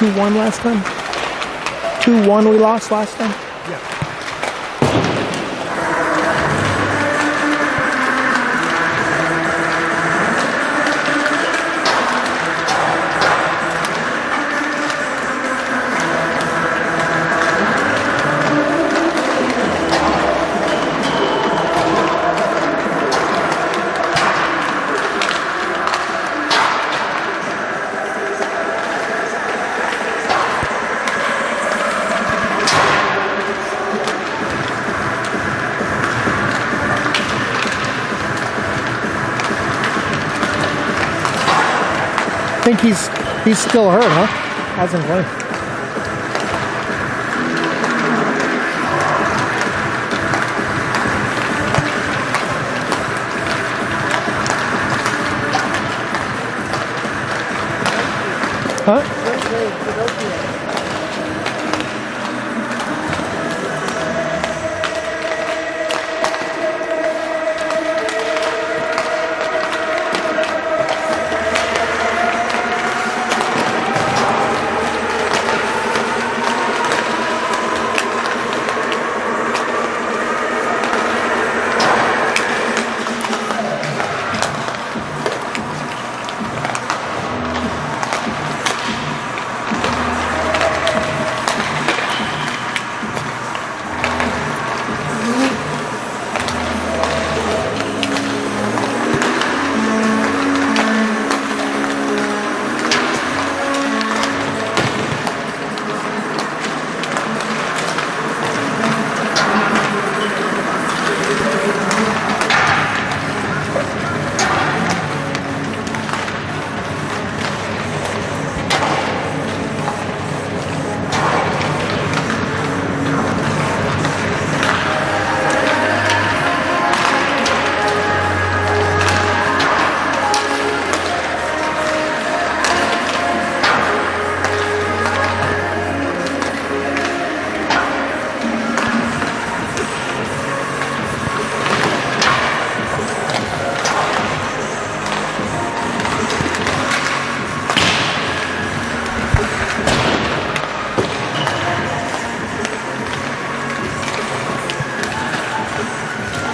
2-1 last time? 2-1 we lost last time? Yeah. I think he's still hurt, huh? Hasn't played. Huh?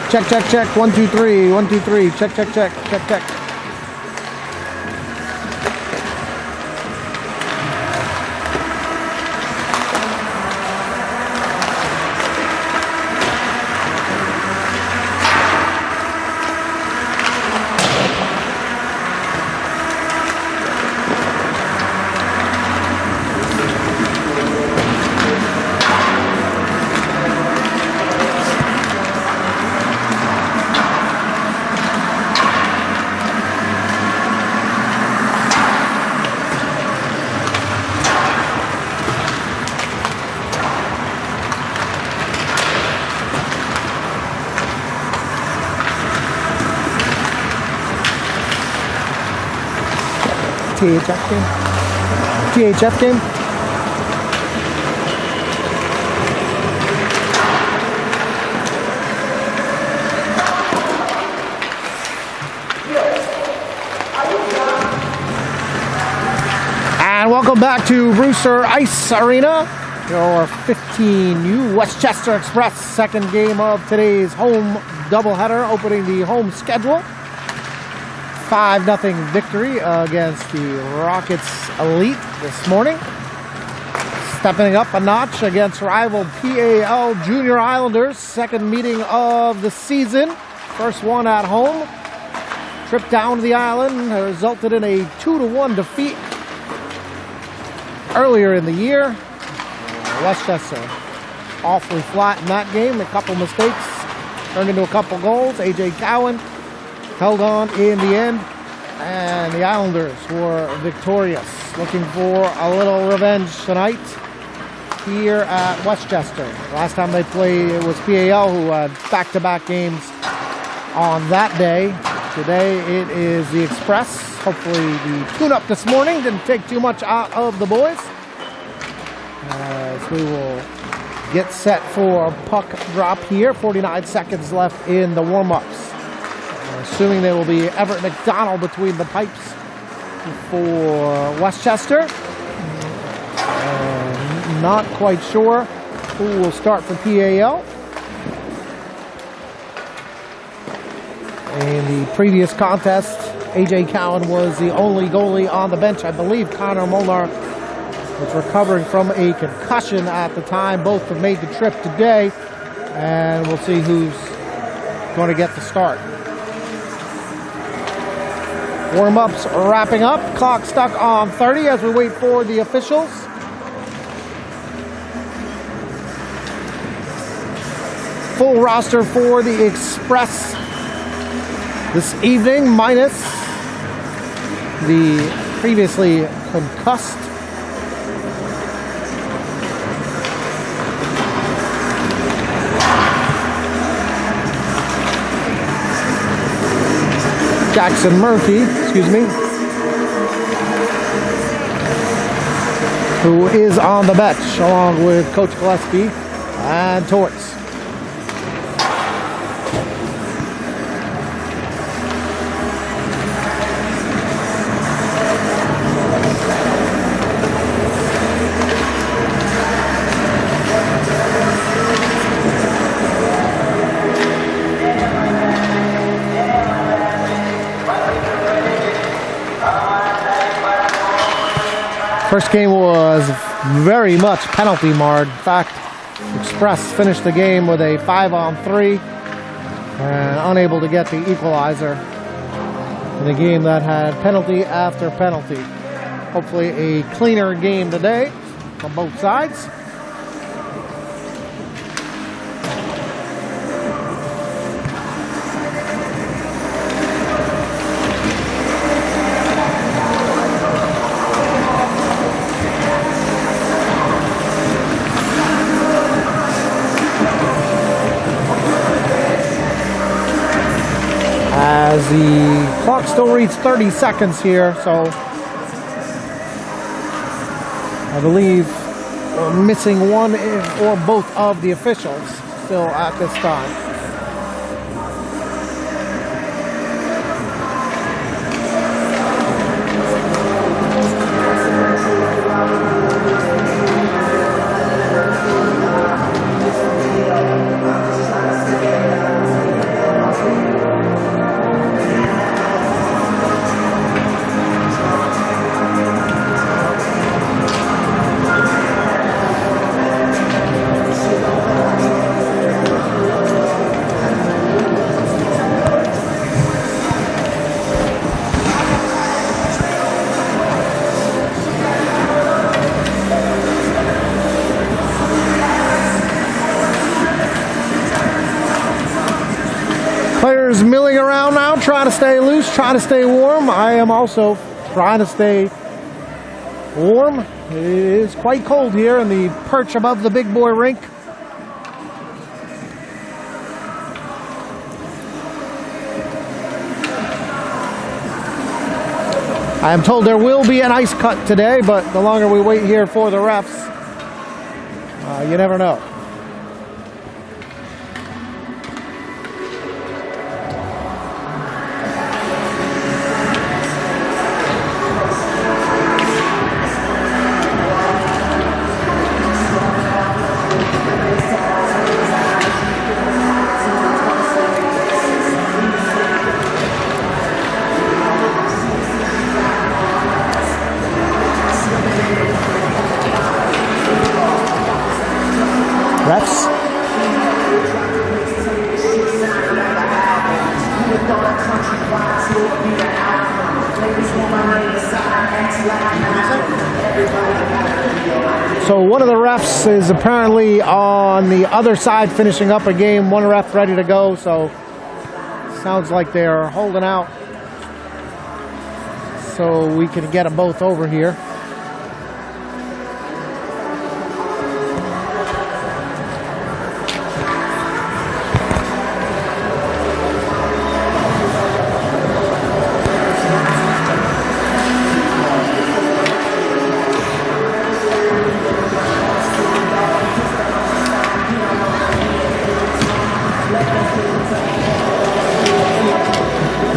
Check, check, check. 1, 2, 3. 1, 2, 3. Check, check, check. Check, check. THF game. THF game. And welcome back to Brewster Ice Arena. Your 15U Westchester Express second game of today's home doubleheader, opening the home schedule. 5-0 victory against the Rockets Elite this morning. Stepping up a notch against rival PAL Junior Islanders. Second meeting of the season. First one at home. Trip down to the island resulted in a 2-1 defeat earlier in the year. Westchester awfully flat in that game. A couple mistakes turned into a couple goals. AJ Cowan held on in the end, and the Islanders were victorious. Looking for a little revenge tonight here at Westchester. Last time they played, it was PAL who had back-to-back games on that day. Today it is the Express. Hopefully the tune-up this morning didn't take too much out of the boys, as we will get set for puck drop here. 49 seconds left in the warm-ups. Assuming there will be Everett McDonald between the pipes for Westchester. not quite sure who will start for PAL. In the previous contest, A.J. Cowan was the only goalie on the bench. I believe Connor Molnar was recovering from a concussion at the time. Both have made the trip today, and we'll see who's going to get the start. Warm-ups wrapping up. Clock stuck on 30 as we wait for the officials. Full roster for the Express this evening, minus the previously concussed Jackson Murphy, who is on the bench along with Coach Gillespie and Torts. First game was very much penalty marred. In fact, Express finished the game with a 5-on-3 and unable to get the equalizer in a game that had penalty after penalty. Hopefully a cleaner game today from both sides. As the clock still reads 30 seconds here, so I believe we're missing one or both of the officials still at this time. Players milling around now, trying to stay loose, trying to stay warm. I am also trying to stay warm. It is quite cold here in the perch above the big boy rink. I am told there will be an ice cut today, but the longer we wait here for the refs, you never know. Refs. So one of the refs is apparently on the other side finishing up a game. One ref ready to go, so sounds like they're holding out so we can get them both over here.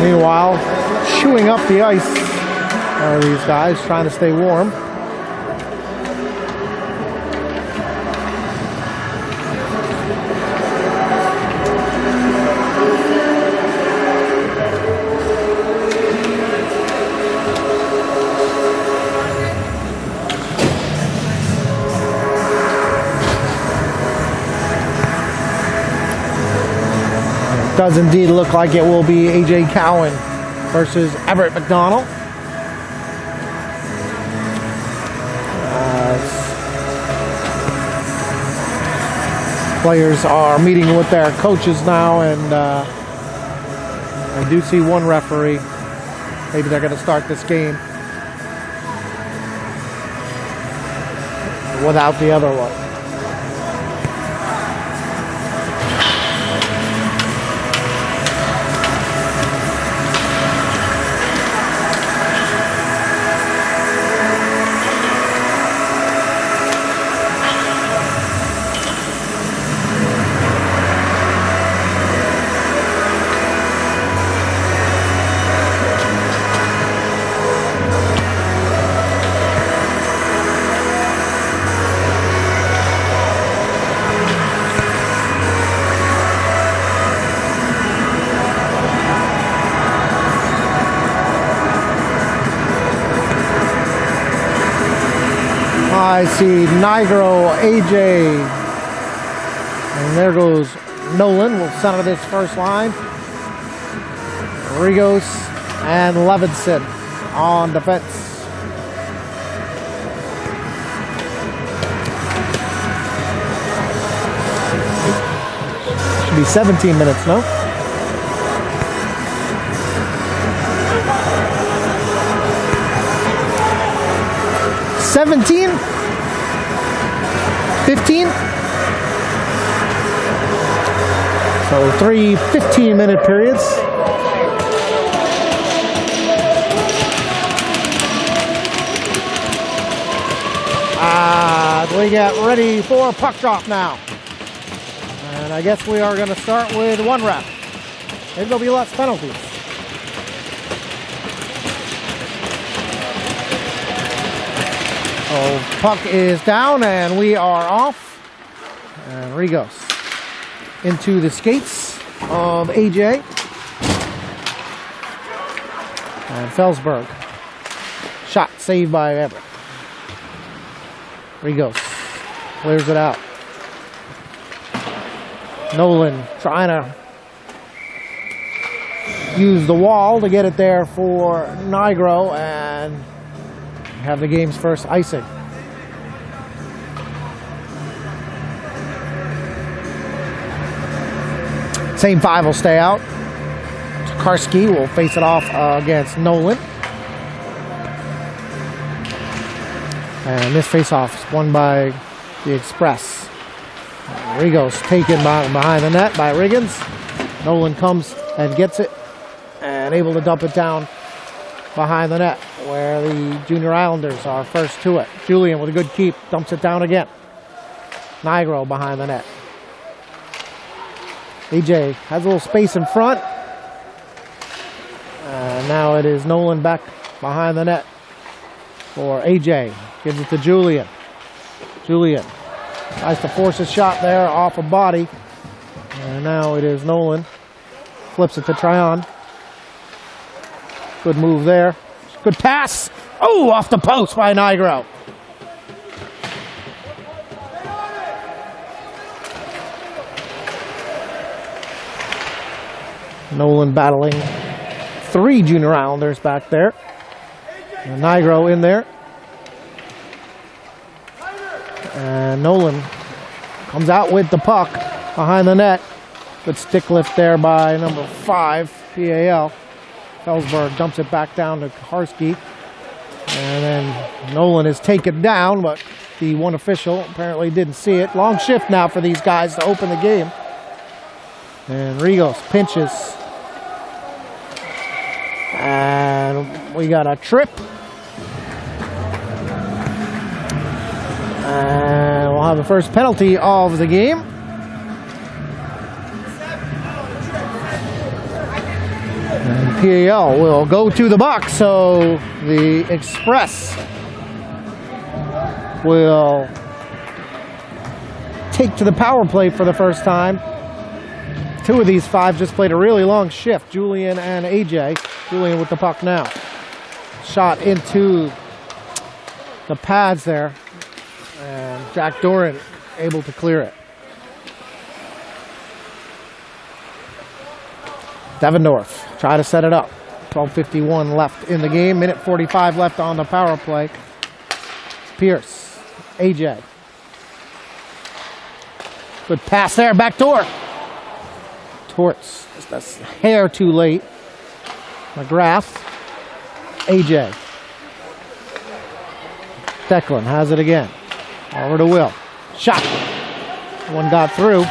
Meanwhile, chewing up the ice are these guys trying to stay warm. does indeed look like it will be A.J. Cowan versus Everett McDonald. Players are meeting with their coaches now, and I do see one referee. Maybe they're going to start this game without the other one. I see Nigro, AJ, and there goes Nolan. Will center this first line. Rigos and Levinson on defense. Should be 17 minutes, no? $17? 15? So 3 15-minute periods. We get ready for puck drop now. And I guess we are going to start with one ref. Maybe there'll be less penalties. So puck is down and we are off. And Rigos into the skates of AJ. And Felsberg. Shot saved by Everett. Rigos clears it out. Nolan trying to use the wall to get it there for Nigro and have the game's first icing. Same five will stay out. Karski will face it off against Nolan. And this face-off is won by the Express. Rigos taken behind the net by Riggins. Nolan comes and gets it and able to dump it down behind the net where the Junior Islanders are first to it. Julian with a good keep dumps it down again. Nigro behind the net. AJ has a little space in front. And now it is Nolan back behind the net for AJ. Gives it to Julian. Julian tries to force a shot there off a body. And now it is Nolan. Flips it to Tryon. Good move there. Good pass. Oh, off the post by Nigro. Nolan battling 3 Junior Islanders back there. And Nigro in there. And Nolan comes out with the puck behind the net. Good stick lift there by number 5, PAL. Felsberg dumps it back down to Karski. And then Nolan is taken down, but the one official apparently didn't see it. Long shift now for these guys to open the game. And Rigos pinches. And we got a trip. And we'll have the first penalty of the game. And PAL will go to the box, so the Express will take to the power play for the first time. 2 of these 5 just played a really long shift, Julian and AJ. Julian with the puck now. Shot into the pads there. And Jack Doran able to clear it. Devendorf try to set it up. 12:51 left in the game. Minute 45 left on the power play. Pierce. AJ. Good pass there. Back door. Torts. Just a hair too late. McGrath. AJ. Declan has it again. Over to Will. Shot. One got through.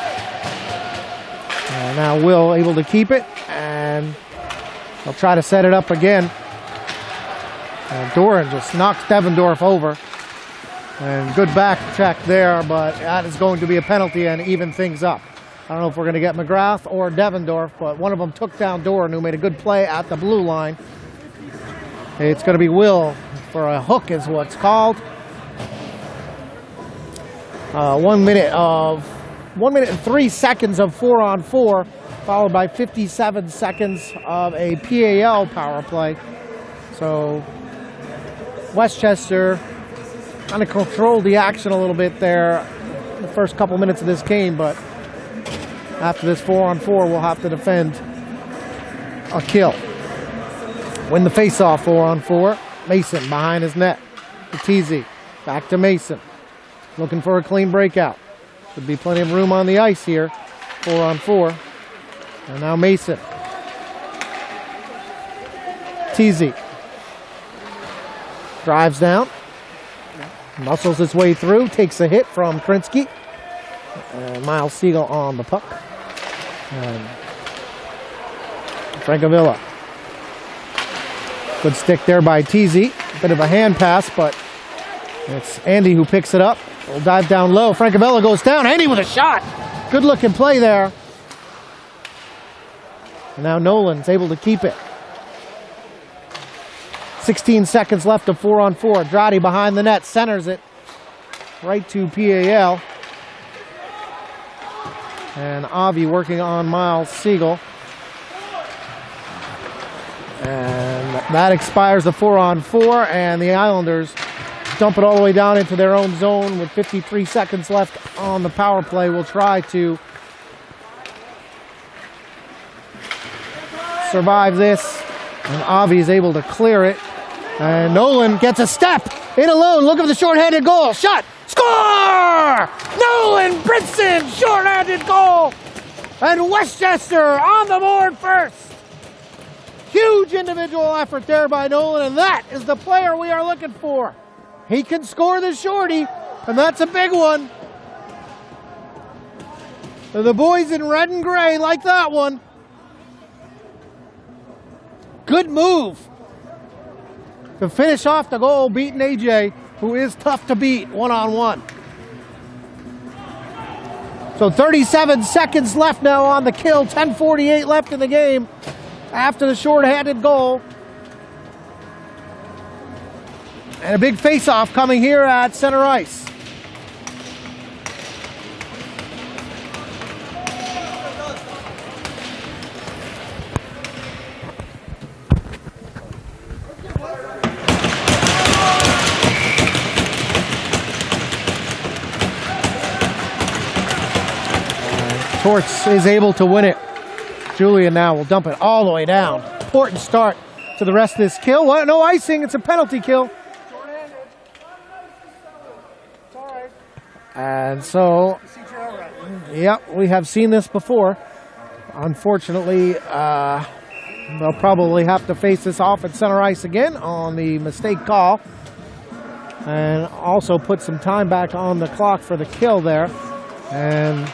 And now Will able to keep it. And they'll try to set it up again. And Doran just knocks Devendorf over. And good back check there, but that is going to be a penalty and even things up. I don't know if we're going to get McGrath or Devendorf, but one of them took down Doran, who made a good play at the blue line. It's going to be Will for a hook is what's called. 1 minute and 3 seconds of 4-on-4, followed by 57 seconds of a PAL power play. So Westchester kind of controlled the action a little bit there the first couple minutes of this game, but after this 4-on-4, we'll have to defend a kill. Win the face-off 4-on-4. Mason behind his net. Battizi back to Mason. Looking for a clean breakout. Should be plenty of room on the ice here. 4-on-4. And now Mason. Teasy. Drives down. Muscles his way through. Takes a hit from Krinsky. And Miles Siegel on the puck. And Francavilla. Good stick there by Teasy. Bit of a hand pass, but it's Andy who picks it up. Will dive down low. Francavilla goes down. Andy with a shot. Good looking play there. And now Nolan's able to keep it. 16 seconds left of 4-on-4. Andrade behind the net. Centers it right to PAL. And Avi working on Miles Siegel. And that expires the 4-on-4. And the Islanders dump it all the way down into their own zone with 53 seconds left on the power play. We'll try to survive this. And Avi is able to clear it. And Nolan gets a step in alone. Look at the shorthanded goal. Shot. Score! Nolan Brinson, shorthanded goal. And Westchester on the board first. Huge individual effort there by Nolan. And that is the player we are looking for. He can score the shorty, and that's a big one. The boys in red and gray like that one. Good move to finish off the goal, beating AJ, who is tough to beat one-on-one. So 37 seconds left now on the kill, 10:48 left in the game after the short-handed goal. And a big face-off coming here at center ice. Torts is able to win it. Julian now will dump it all the way down. Important start to the rest of this kill. What? No icing, it's a penalty kill. And so, yep, we have seen this before. Unfortunately, they'll probably have to face this off at center ice again on the mistake call. And also put some time back on the clock for the kill there. And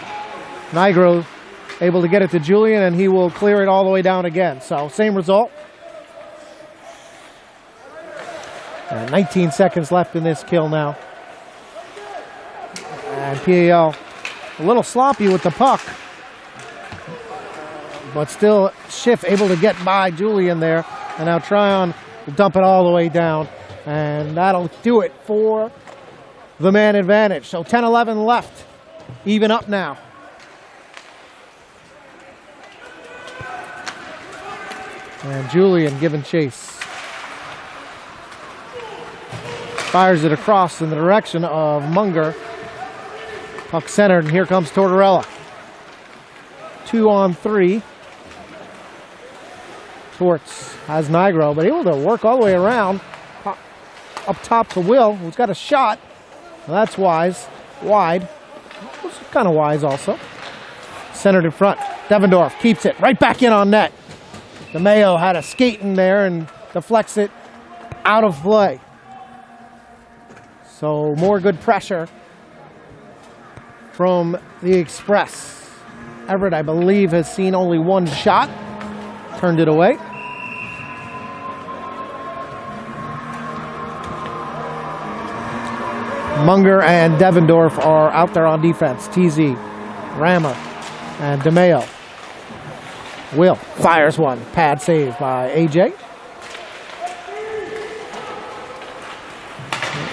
Nigro able to get it to Julian, and he will clear it all the way down again. So, same result. 19 seconds left in this kill now. And PAL a little sloppy with the puck. But still, Schiff able to get by Julian there. And now Tryon will dump it all the way down. And that'll do it for the man advantage. So 10-11 left. Even up now. And Julian giving chase. Fires it across in the direction of Munger. Puck centered, and here comes Tortorella. 2-on-3. Schwartz has Nigro, but able to work all the way around. Up top to Will, who's got a shot. Well, that's wise. Wide. Kind of wise also. Centered in front. Devendorf keeps it right back in on net. DeMayo had a skate in there and deflects it out of play. So more good pressure from the Express. Everett, I believe, has seen only one shot. Turned it away. Munger and Devendorf are out there on defense. TZ, Rammer, and DeMayo. Will fires one. Pad save by AJ.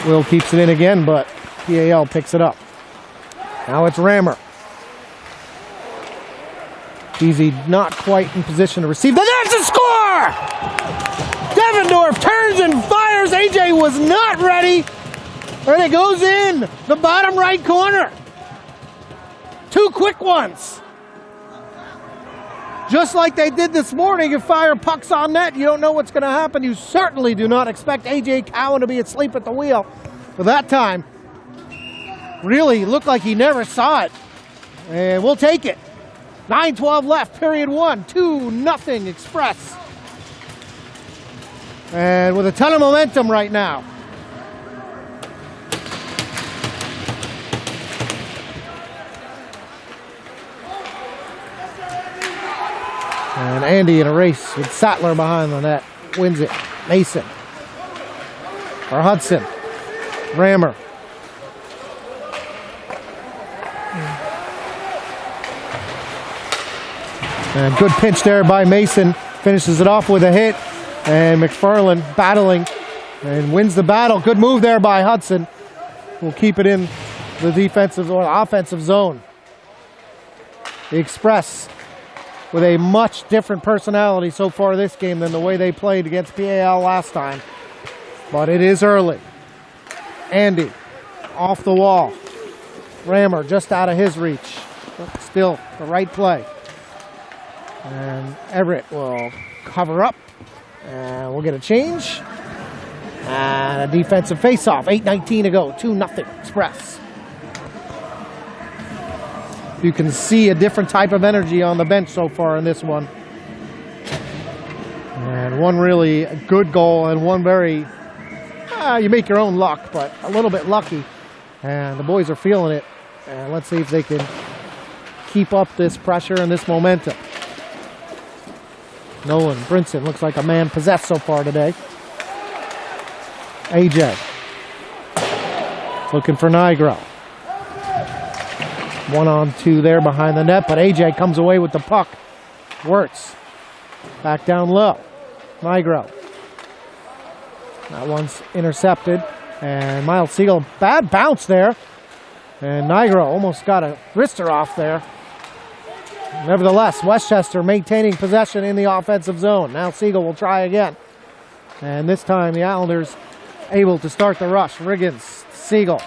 Will keeps it in again, but PAL picks it up. Now it's Rammer. TZ not quite in position to receive. There's a score! Devendorf turns and fires. AJ was not ready. And it goes in the bottom right corner. Two quick ones. Just like they did this morning, you fire pucks on net, you don't know what's going to happen. You certainly do not expect A.J. Cowan to be asleep at the wheel. But that time, really looked like he never saw it. And we'll take it. 9:12 left, period one. 2-0 Express. And with a ton of momentum right now. And Andy in a race with Sattler behind the net. Wins it. Mason. Or Hudson. Rammer. And good pinch there by Mason. Finishes it off with a hit. And McFarland battling and wins the battle. Good move there by Hudson. We'll keep it in the defensive or offensive zone. The Express with a much different personality so far this game than the way they played against PAL last time. But it is early. Andy off the wall. Rammer just out of his reach. But still the right play. And Everett will cover up. And we'll get a change. And a defensive face-off. 8:19 to go. 2-0 Express. You can see a different type of energy on the bench so far in this one. And one really good goal and one very, you make your own luck, but a little bit lucky. And the boys are feeling it. And let's see if they can keep up this pressure and this momentum. Nolan Brinson looks like a man possessed so far today. AJ looking for Nigro. 1-on-2 there behind the net, but AJ comes away with the puck. Wirtz back down low. Nigro. That one's intercepted. And Miles Siegel, bad bounce there. And Nigro almost got a wrister off there. Nevertheless, Westchester maintaining possession in the offensive zone. Now Siegel will try again. And this time the Islanders able to start the rush. Riggins, Siegel.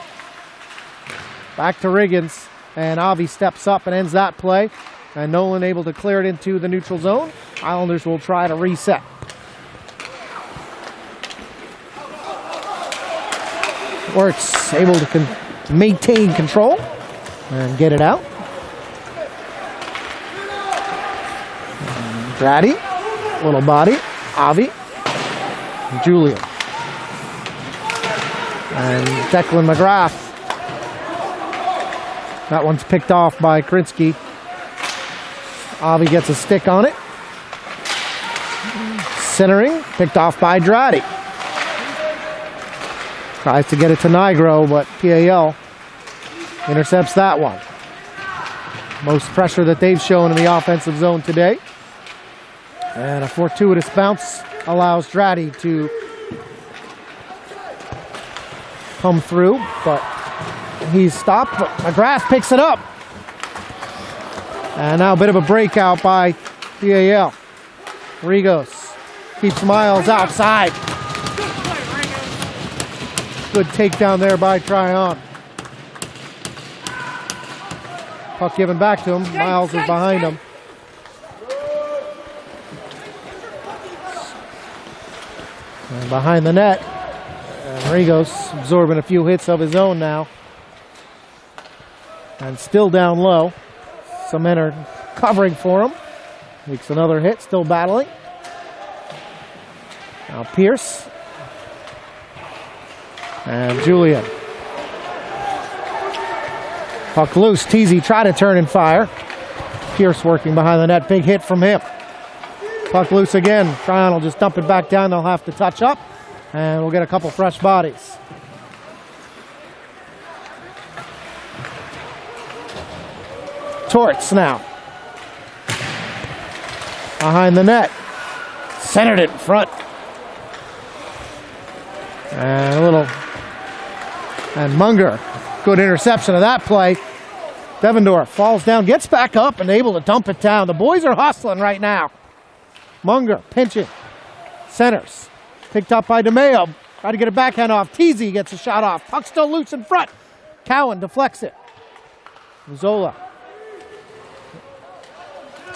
Back to Riggins. And Avi steps up and ends that play. And Nolan able to clear it into the neutral zone. Islanders will try to reset. Wirtz able to maintain control and get it out. Grady, little body, Avi, and Julian. And Declan McGrath. That one's picked off by Krinsky. Avi gets a stick on it. Centering, picked off by Draddy. Tries to get it to Nigro, but PAL intercepts that one. Most pressure that they've shown in the offensive zone today. And a fortuitous bounce allows Draddy to come through, but he's stopped, but McGrath picks it up. And now a bit of a breakout by PAL. Rigos keeps Miles outside. Good takedown there by Tryon. Puck given back to him. Miles is behind him. And behind the net, and Rigos absorbing a few hits of his own now. And still down low. Some men are covering for him. Makes another hit, still battling. Now Pierce. And Julian. Puck loose. Teasy try to turn and fire. Pierce working behind the net. Big hit from him. Puck loose again. Tryon will just dump it back down. They'll have to touch up. And we'll get a couple fresh bodies. Torts now. Behind the net. Centered it in front. And a little. And Munger. Good interception of that play. Devendorf falls down, gets back up, and able to dump it down. The boys are hustling right now. Munger pinching. Centers. Picked up by DeMeo. Try to get a backhand off. Teasy gets a shot off. Puck still loose in front. Cowan deflects it. Zola.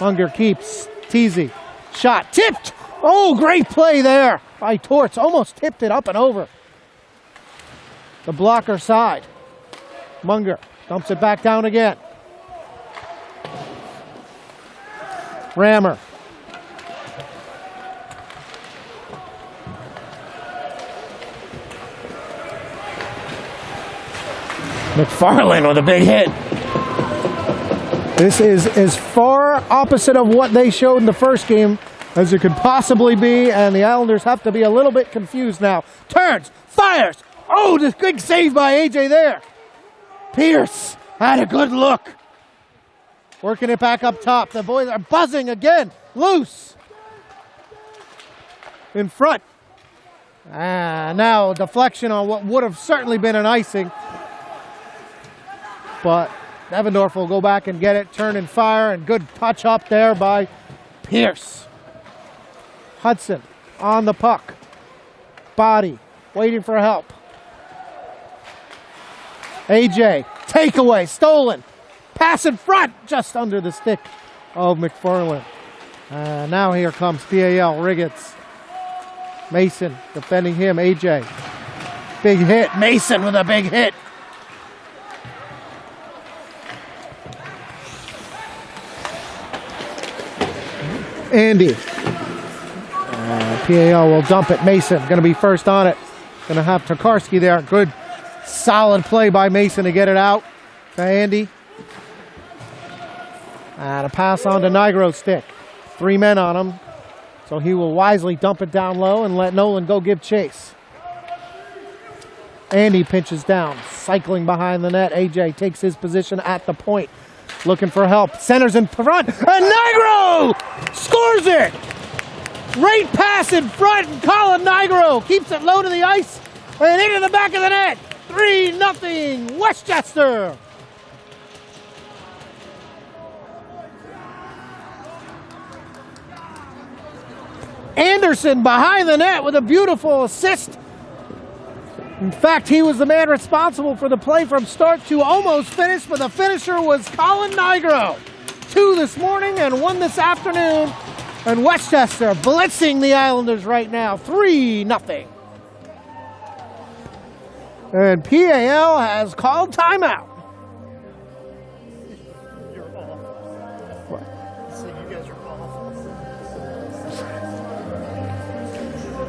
Munger keeps. Teasy. Shot. Tipped. Oh, great play there by Torts. Almost tipped it up and over. The blocker side. Munger dumps it back down again. Rammer. McFarland with a big hit. This is as far opposite of what they showed in the first game as it could possibly be, and the Islanders have to be a little bit confused now. Turns, fires. Oh, this big save by AJ there. Pierce had a good look. Working it back up top. The boys are buzzing again. Loose. In front. Now deflection on what would have certainly been an icing. But Devendorf will go back and get it, turn and fire, and good touch up there by Pierce. Hudson on the puck. Body, waiting for help. AJ, takeaway, stolen. Pass in front, just under the stick of McFarland. Now here comes PAL, Riggins. Mason defending him, AJ. Big hit, Mason with a big hit. Andy. PAL will dump it. Mason going to be first on it. Going to have Tokarski there. Good, solid play by Mason to get it out to Andy. And a pass on to Nigro's stick. 3 men on him. So he will wisely dump it down low and let Nolan go give chase. Andy pinches down. Cycling behind the net. AJ takes his position at the point. Looking for help. Centers in front. And Nigro scores it. Great pass in front. And Colin Nigro keeps it low to the ice. And into the back of the net. 3-0 Westchester. Anderson behind the net with a beautiful assist. In fact, he was the man responsible for the play from start to almost finish, but the finisher was Colin Nigro. 2 this morning and 1 this afternoon. And Westchester blitzing the Islanders right now, 3-0. And PAL has called timeout. You're awful. What? So you guys are awful.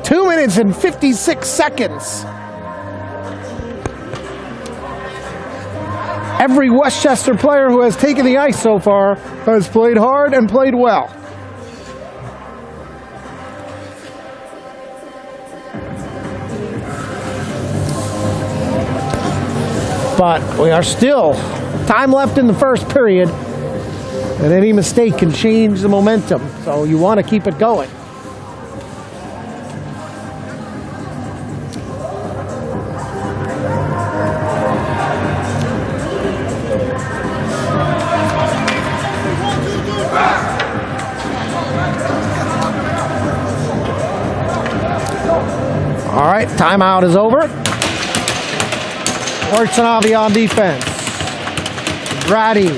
2 minutes and 56 seconds. Every Westchester player who has taken the ice so far has played hard and played well. But we are still time left in the first period, and any mistake can change the momentum, so you want to keep it going. All right, timeout is over. Ortsanavi on defense. Grady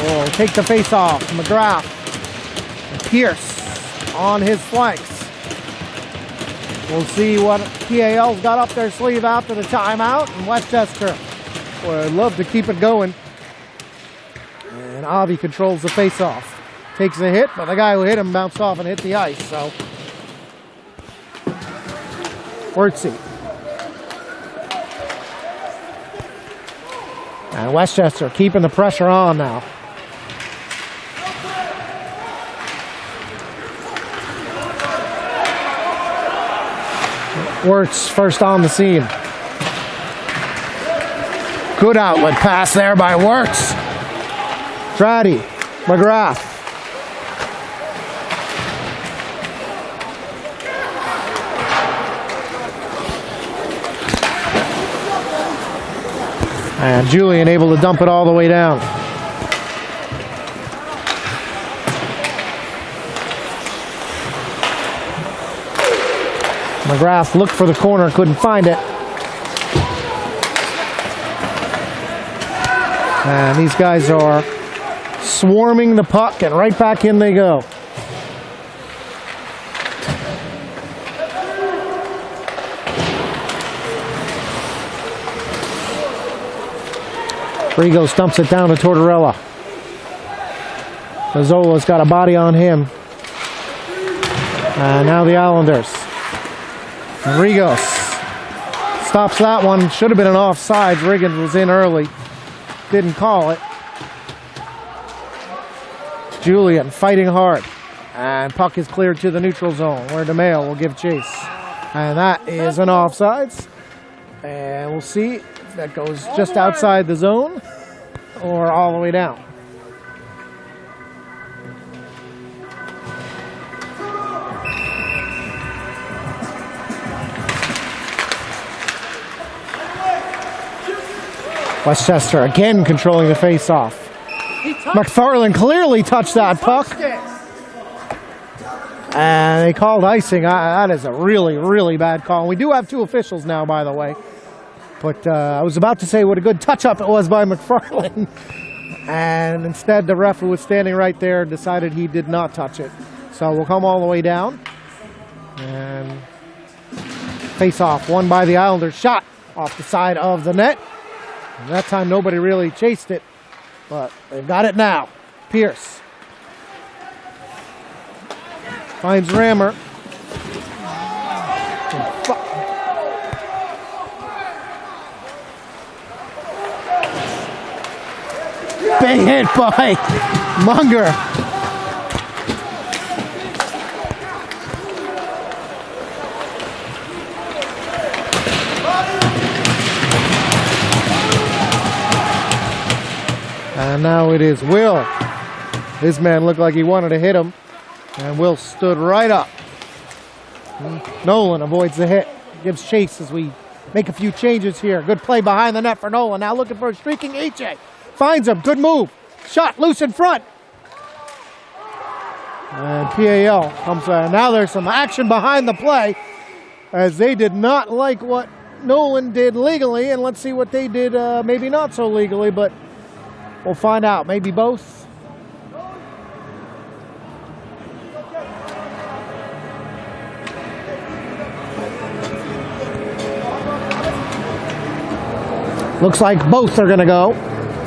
will take the face-off. McGrath. Pierce on his flanks. We'll see what PAL's got up their sleeve after the timeout. And Westchester would love to keep it going. And Avi controls the face-off. Takes a hit, but the guy who hit him bounced off and hit the ice, so. Wurtzy. And Westchester keeping the pressure on now. Wirtz first on the scene. Good outlet pass there by Wirtz. Dratty, McGrath. And Julian able to dump it all the way down. McGrath looked for the corner, couldn't find it. And these guys are swarming the puck, and right back in they go. Rigo stumps it down to Tortorella. Mazzola's got a body on him. And now the Islanders. Rigo stops that one. Should have been an offside. Riggins was in early. Didn't call it. Julian fighting hard. And puck is cleared to the neutral zone where DeMayo will give chase. And that is an offsides. And we'll see if that goes just outside the zone or all the way down. Westchester again controlling the face-off. McFarland clearly touched that puck. And they called icing. That is a really, really bad call. We do have two officials now, by the way. But I was about to say what a good touch-up it was by McFarland. And instead, the ref who was standing right there decided he did not touch it. So we'll come all the way down. And face-off won by the Islanders. Shot off the side of the net. And that time nobody really chased it, but they've got it now. Pierce finds Rammer. Big hit by Munger. And now it is Will. This man looked like he wanted to hit him. And Will stood right up. Nolan avoids the hit. Gives chase as we make a few changes here. Good play behind the net for Nolan. Now looking for a streaking AJ. Finds him. Good move. Shot loose in front. And PAL comes out. Now there's some action behind the play as they did not like what Nolan did legally. And let's see what they did maybe not so legally, but we'll find out. Maybe both. Looks like both are going to go.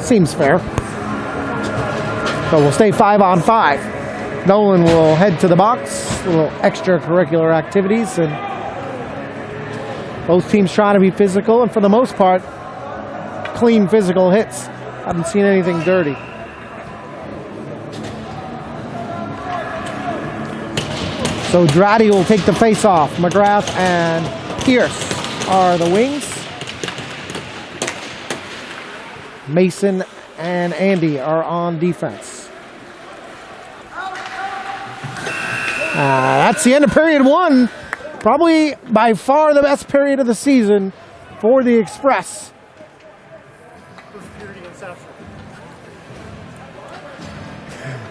Seems fair. So we'll stay 5-on-5. Nolan will head to the box. Little extracurricular activities. And both teams trying to be physical. And for the most part, clean physical hits. Haven't seen anything dirty. So Dratty will take the face-off. McGrath and Pierce are the wings. Mason and Andy are on defense. That's the end of period one. Probably by far the best period of the season for the Express.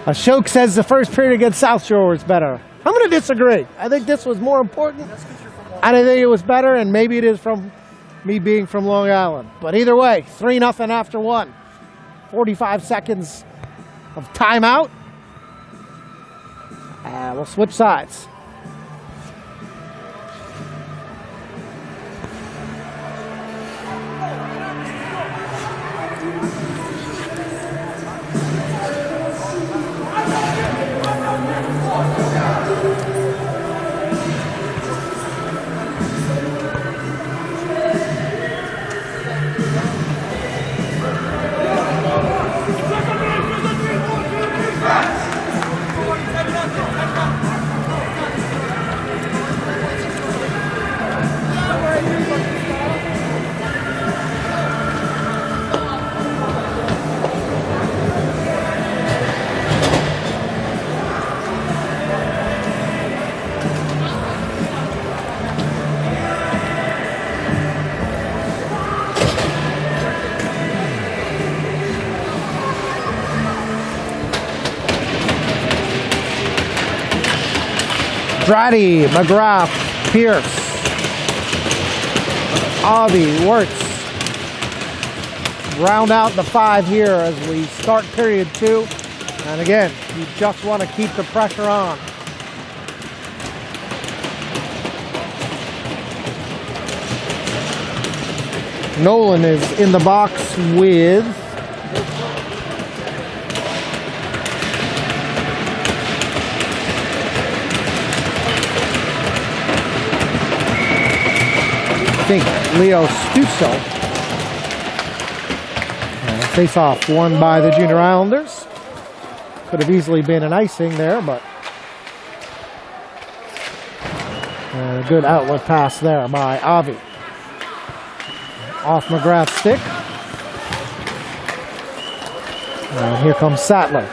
Ashok says the first period against South Shore was better. I'm going to disagree. I think this was more important. And I think it was better, and maybe it is from me being from Long Island. But either way, 3-0 after one. 45 seconds of timeout. We'll switch sides. Dratty, McGrath, Pierce, Avi, Wirtz. Round out the 5 here as we start period 2. And again, you just want to keep the pressure on. Nolan is in the box with I think Leo Stussel. Face off won by the Junior Islanders. Could have easily been an icing there, but a good outlet pass there by Avi. Off McGrath's stick. And here comes Sattler.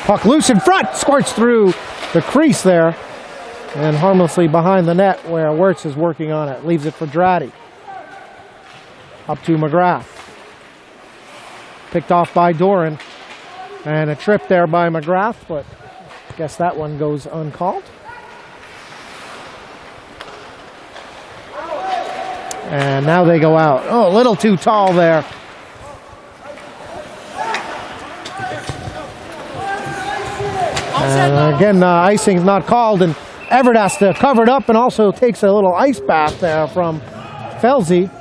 Puck loose in front, squirts through the crease there and harmlessly behind the net where Wirtz is working on it. Leaves it for Dratty. Up to McGrath. Picked off by Doran. And a trip there by McGrath, but I guess that one goes uncalled. And now they go out. Oh, a little too tall there. And again, icing's not called, and Everett has to cover it up and also takes a little ice bath there from Felsey.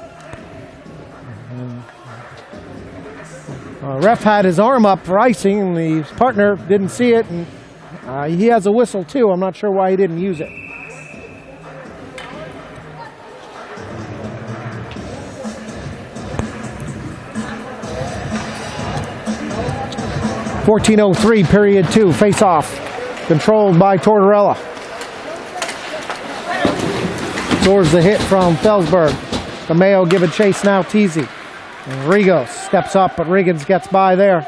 Ref had his arm up for icing, and the partner didn't see it, and he has a whistle too. I'm not sure why he didn't use it. .14:03, period 2, face-off, controlled by Tortorella. Absorbs the hit from Felsberg. DeMeo giving chase now, Teasy. And Rigos steps up, but Riggins gets by there.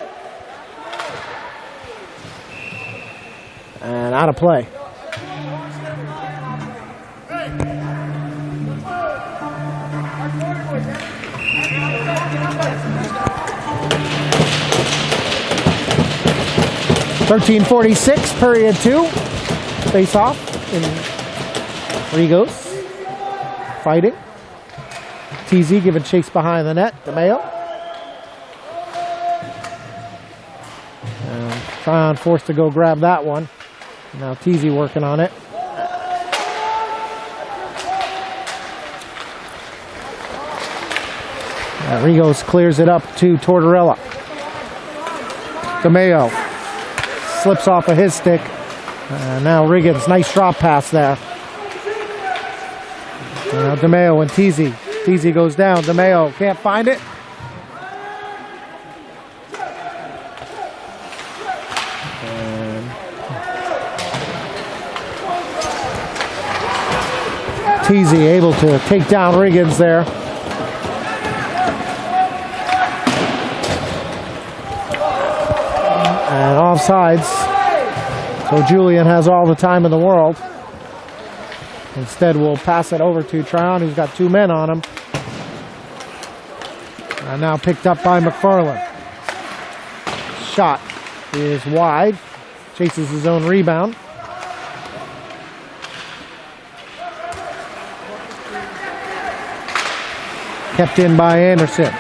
And out of play. .13:46, period 2. Face off in Rigos. Fighting. TZ giving chase behind the net. DeMeo. And Tryon forced to go grab that one. Now TZ working on it. Rigos clears it up to Tortorella. DeMeo slips off of his stick. Now Riggins, nice drop pass there. Now DeMeo and TZ. TZ goes down. DeMeo can't find it. And TZ able to take down Riggins there. And offsides. So Julian has all the time in the world. Instead, we'll pass it over to Tryon, who's got 2 men on him. And now picked up by McFarland. Shot is wide. Chases his own rebound. Kept in by Anderson.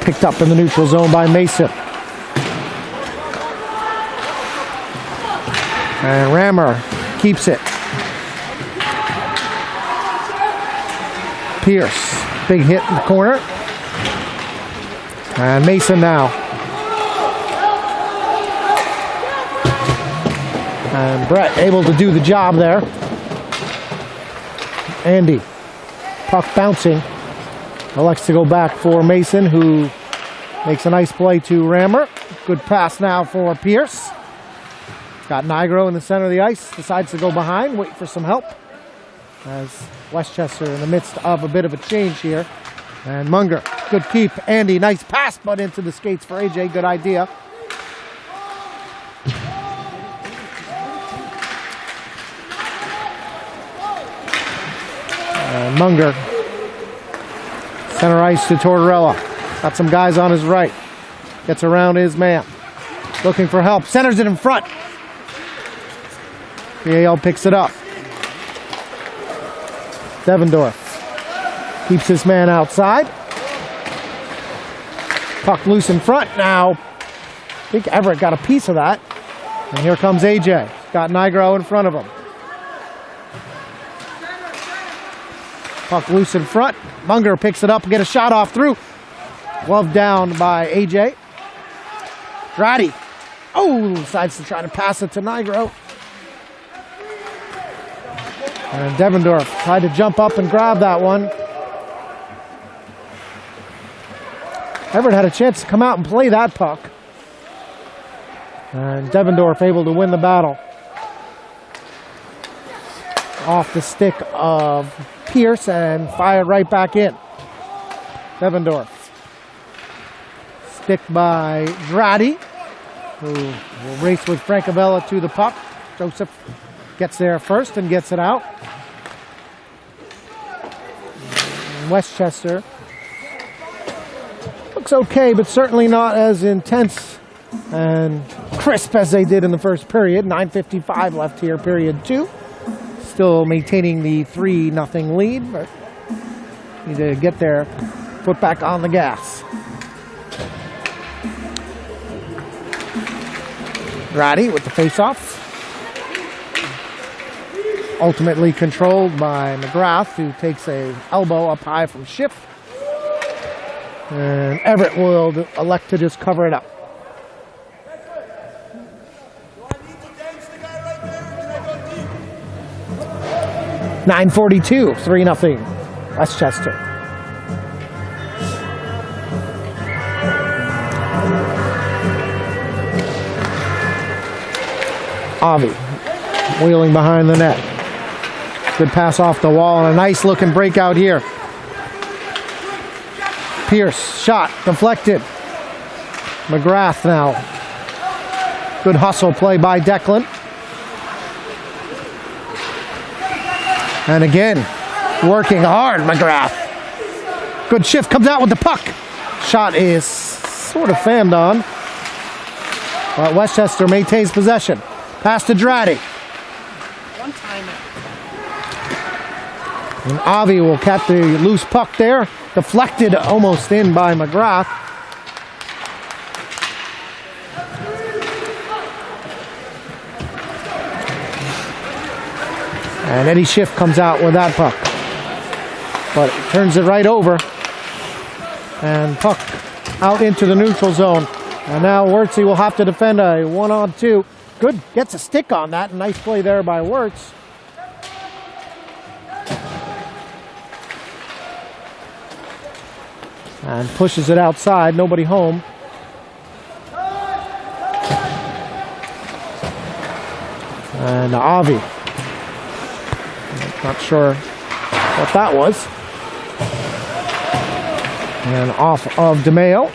Picked up in the neutral zone by Mason. And Rammer keeps it. Pierce, big hit in the corner. And Mason now. And Brett able to do the job there. Andy, puck bouncing. Elects to go back for Mason, who makes a nice play to Rammer. Good pass now for Pierce. Got Nigro in the center of the ice. Decides to go behind, wait for some help. As Westchester in the midst of a bit of a change here. And Munger, good keep. Andy, nice pass, but into the skates for AJ. Good idea. Munger. Center ice to Tortorella. Got some guys on his right. Gets around his man. Looking for help. Centers it in front. VAL picks it up. Devendorf keeps his man outside. Puck loose in front now. I think Everett got a piece of that. And here comes AJ. Got Nigro in front of him. Puck loose in front. Munger picks it up and get a shot off through. Glove down by AJ. Dratty. Oh, decides to try to pass it to Nigro. And Devendorf tried to jump up and grab that one. Everett had a chance to come out and play that puck. And Devendorf able to win the battle. Off the stick of Pierce and fired right back in. Devendorf. Stick by Dratty, who will race with Francavella to the puck. Joseph gets there first and gets it out. And Westchester looks okay, but certainly not as intense and crisp as they did in the first period. 9:55 left here, period 2. Still maintaining the 3-0 lead, but need to get their foot back on the gas. Ratty with the face-off. Ultimately controlled by McGrath, who takes a elbow up high from Schiff. And Everett will elect to just cover it up. .942, 3-0, Westchester. Avi wheeling behind the net. Good pass off the wall and a nice looking breakout here. Pierce, shot, deflected. McGrath now. Good hustle play by Declan. And again, working hard, McGrath. Good shift, comes out with the puck. Shot is sort of fammed on. But Westchester maintains possession. Pass to Dratty. One time. And Avi will catch the loose puck there. Deflected almost in by McGrath. And Eddie Schiff comes out with that puck. But turns it right over. And puck out into the neutral zone. And now Wirtz will have to defend a 1-on-2. Good, gets a stick on that. Nice play there by Wirtz. And pushes it outside, nobody home. And Avi. Not sure what that was. And off of DeMeo.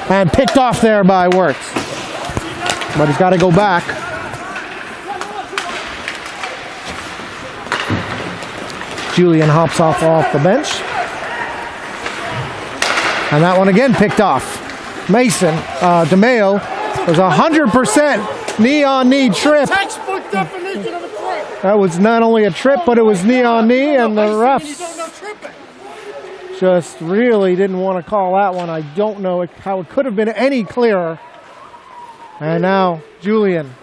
And picked off there by Wirtz. But he's got to go back. Julian hops off the bench. And that one again picked off. Mason, DeMeo was 100% knee-on-knee trip. Textbook definition of a trip. That was not only a trip, but it was knee-on-knee, and the refs just really didn't want to call that one. I don't know how it could have been any clearer. And now Julian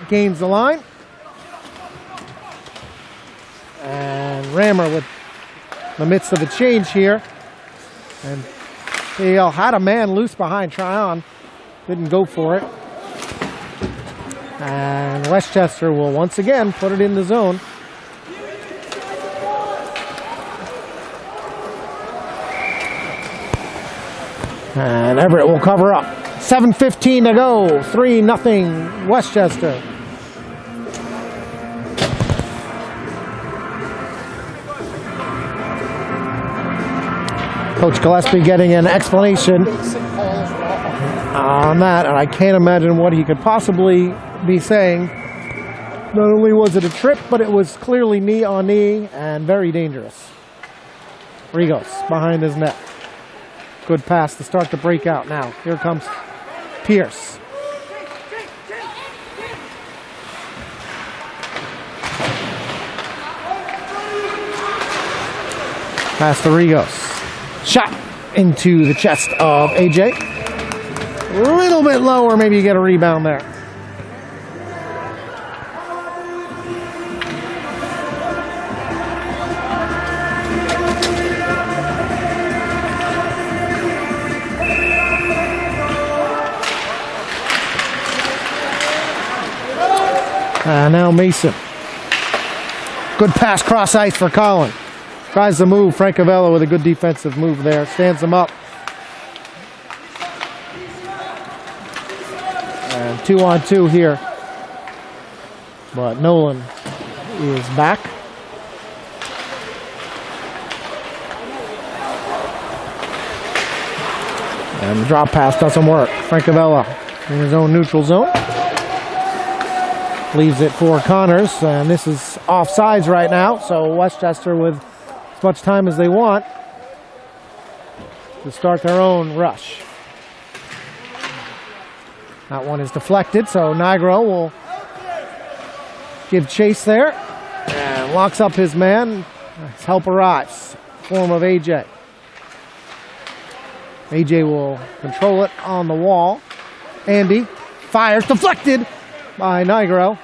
gains the line. And Rammer with the midst of a change here. And he had a man loose behind Tryon. Didn't go for it. And Westchester will once again put it in the zone. And Everett will cover up. 7:15 to go. 3-0 Westchester. Coach Gillespie getting an explanation on that, and I can't imagine what he could possibly be saying. Not only was it a trip, but it was clearly knee on knee and very dangerous. Rigos behind his net. Good pass to start the breakout now. Here comes Pierce. Pass to Rigos. Shot into the chest of AJ. A little bit lower, maybe you get a rebound there. Now Mason. Good pass cross ice for Collin. Tries to move. Francavella with a good defensive move there. Stands him up. And 2-on-2 here. But Nolan is back. And the drop pass doesn't work. Francavella in his own neutral zone. Leaves it for Connors, and this is offsides right now, so Westchester with as much time as they want to start their own rush. That one is deflected, so Nigro will give chase there and locks up his man. His help arrives, form of AJ. AJ will control it on the wall. Andy fires, deflected by Nigro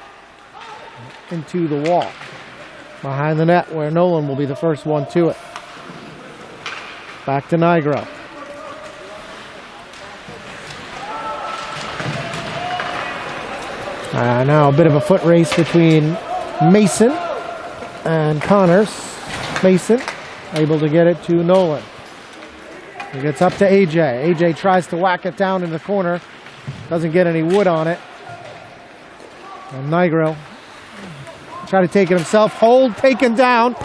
into the wall behind the net, where Nolan will be the first one to it. Back to Nigro. Now a bit of a foot race between Mason and Connors. Mason able to get it to Nolan. He gets up to AJ. AJ tries to whack it down in the corner. Doesn't get any wood on it. And Nigro try to take it himself. Hold, taken down.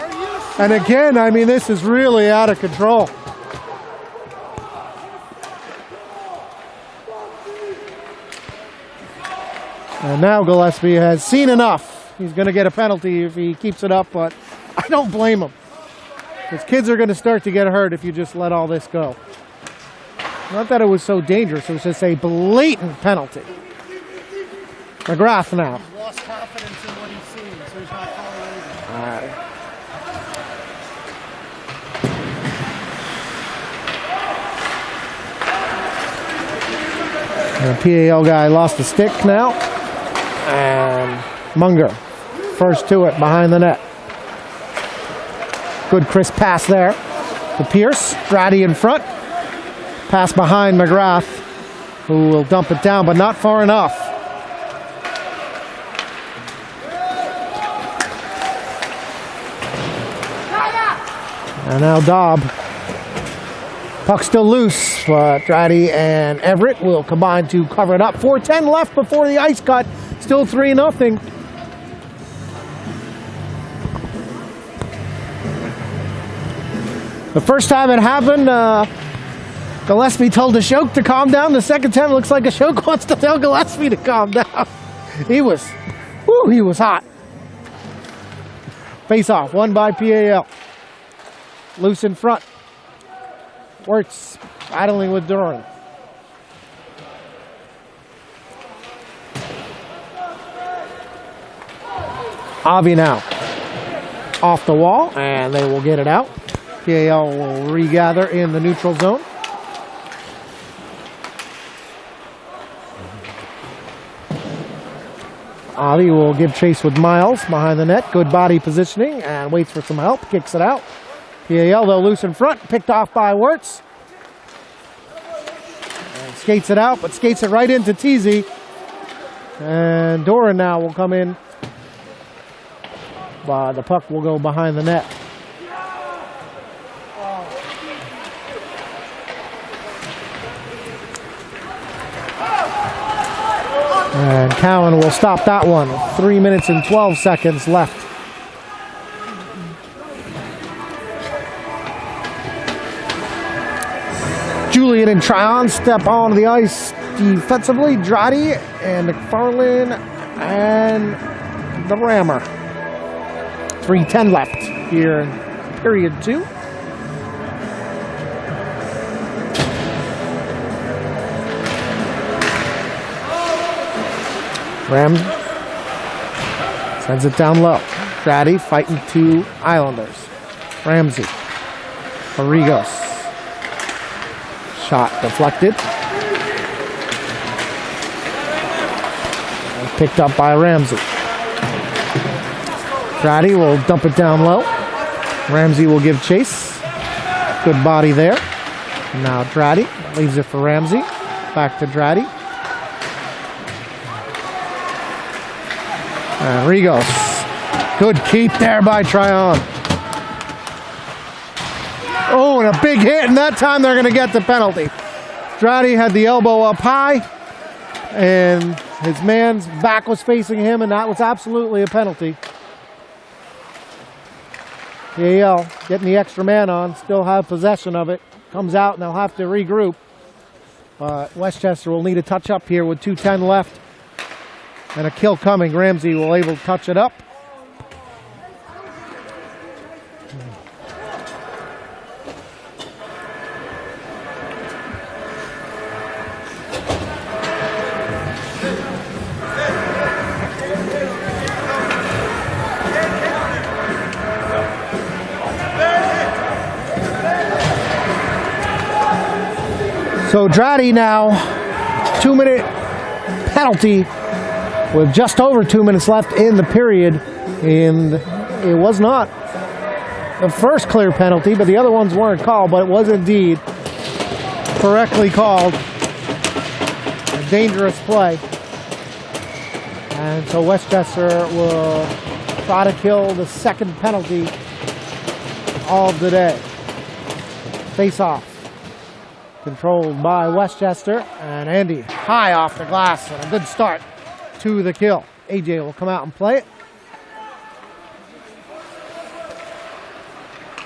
And again, I mean, this is really out of control. And now Gillespie has seen enough. He's going to get a penalty if he keeps it up, but I don't blame him. Because kids are going to start to get hurt if you just let all this go. Not that it was so dangerous, it was just a blatant penalty. McGrath now. He's lost confidence in what he's seen, so he's not calling anything. All right. The PAL guy lost the stick now. And Munger, first to it behind the net. Good crisp pass there to Pierce. Strati in front. Pass behind McGrath, who will dump it down, but not far enough. And now Dobb. Puck still loose, but Strati and Everett will combine to cover it up. 4:10 left before the ice cut. Still 3-0. The first time it happened, Gillespie told Ashok to calm down. The second time, it looks like Ashok wants to tell Gillespie to calm down. He was hot. Face off, won by PAL. Loose in front. Wirtz battling with Duran. Avi now off the wall, and they will get it out. PAL will regather in the neutral zone. Avi will give chase with Miles behind the net. Good body positioning and waits for some help. Kicks it out. PAL though loose in front. Picked off by Wirtz. And skates it out, but skates it right into Teasy. And Doran now will come in. The puck will go behind the net. And Cowan will stop that one. 3 minutes and 12 seconds left. Julian and Tryon step onto the ice defensively. Drati and McFarlane and the Rammer. 3:10 left here in period 2. Ram sends it down low. Grady fighting 2 Islanders. Ramsey. Arrigos. Shot deflected. And picked up by Ramsey. Grady will dump it down low. Ramsey will give chase. Good body there. Now Grady leaves it for Ramsey. Back to Grady. Arrigos. Good keep there by Tryon. Oh, and a big hit, and that time they're going to get the penalty. Grady had the elbow up high, and his man's back was facing him, and that was absolutely a penalty. PAL getting the extra man on, still have possession of it. Comes out, and they'll have to regroup. But Westchester will need a touch up here with 2:10 left. And a kill coming. Ramsey will able to touch it up. So Drady now, 2-minute penalty with just over 2 minutes left in the period, and it was not the first clear penalty, but the other ones weren't called, but it was indeed correctly called. A dangerous play. And so Westchester will try to kill the second penalty of the day. Face off. Controlled by Westchester, and Andy high off the glass, and a good start to the kill. AJ will come out and play it.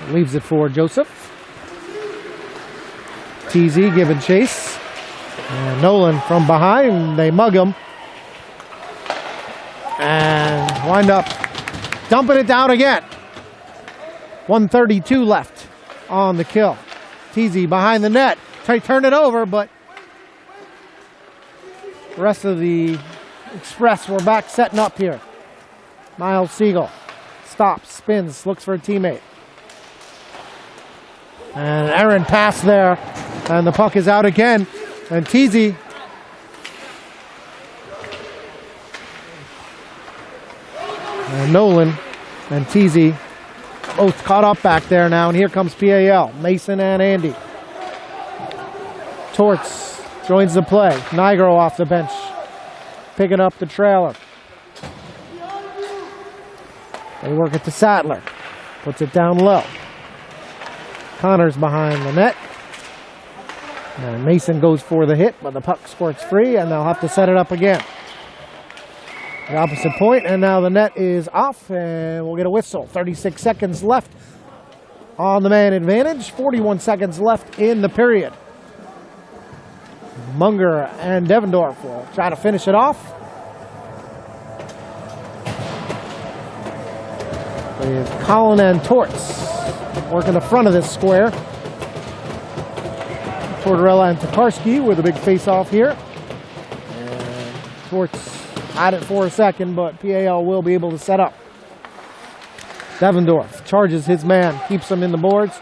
Leaves it for Joseph. TZ giving chase. And Nolan from behind, they mug him. And wind up dumping it down again. 1:32 left on the kill. TZ behind the net. Try to turn it over, but the rest of the Express were back setting up here. Miles Siegel stops, spins, looks for a teammate. And an errant pass there, and the puck is out again. And TZ and Nolan and TZ both caught up back there now, and here comes PAL, Mason and Andy. Torts joins the play. Nigro off the bench, picking up the trailer. They work it to Sattler. Puts it down low. Connors behind the net. And Mason goes for the hit, but the puck squirts free, and they'll have to set it up again. The opposite point, and now the net is off, and we'll get a whistle. 36 seconds left on the man advantage. 41 seconds left in the period. Munger and Devendorf will try to finish it off. With Collin and Torts working the front of this square. Tortorella and Tokarski with a big face-off here. And Torts had it for a second, but PAL will be able to set up. Devendorf charges his man, keeps him in the boards.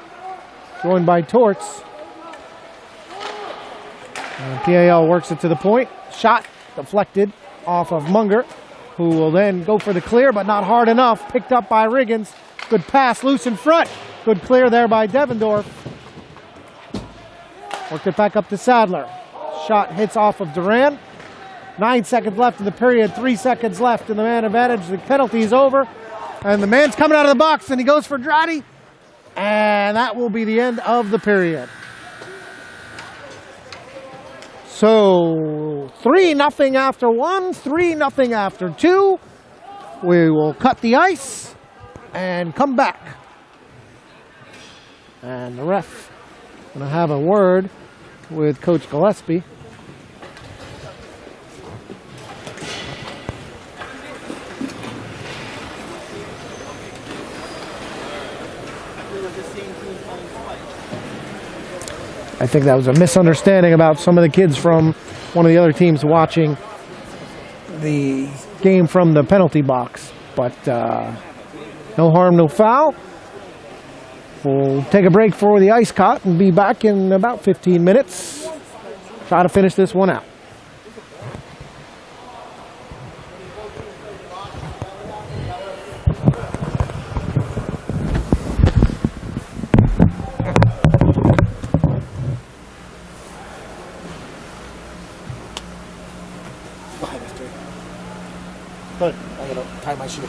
Joined by Torts. And PAL works it to the point. Shot deflected off of Munger, who will then go for the clear, but not hard enough. Picked up by Riggins. Good pass, loose in front. Good clear there by Devendorf. Worked it back up to Sadler. Shot hits off of Duran. 9 seconds left in the period. 3 seconds left in the man advantage. The penalty is over. And the man's coming out of the box, and he goes for Drady. And that will be the end of the period. So 3-0 after 1, 3-0 after 2. We will cut the ice and come back. And the ref going to have a word with Coach Gillespie. I think that was a misunderstanding about some of the kids from one of the other teams watching the game from the penalty box. But no harm, no foul. We'll take a break for the ice cot and be back in about 15 minutes. Try to finish this one out. Good. I gotta tie my shoe.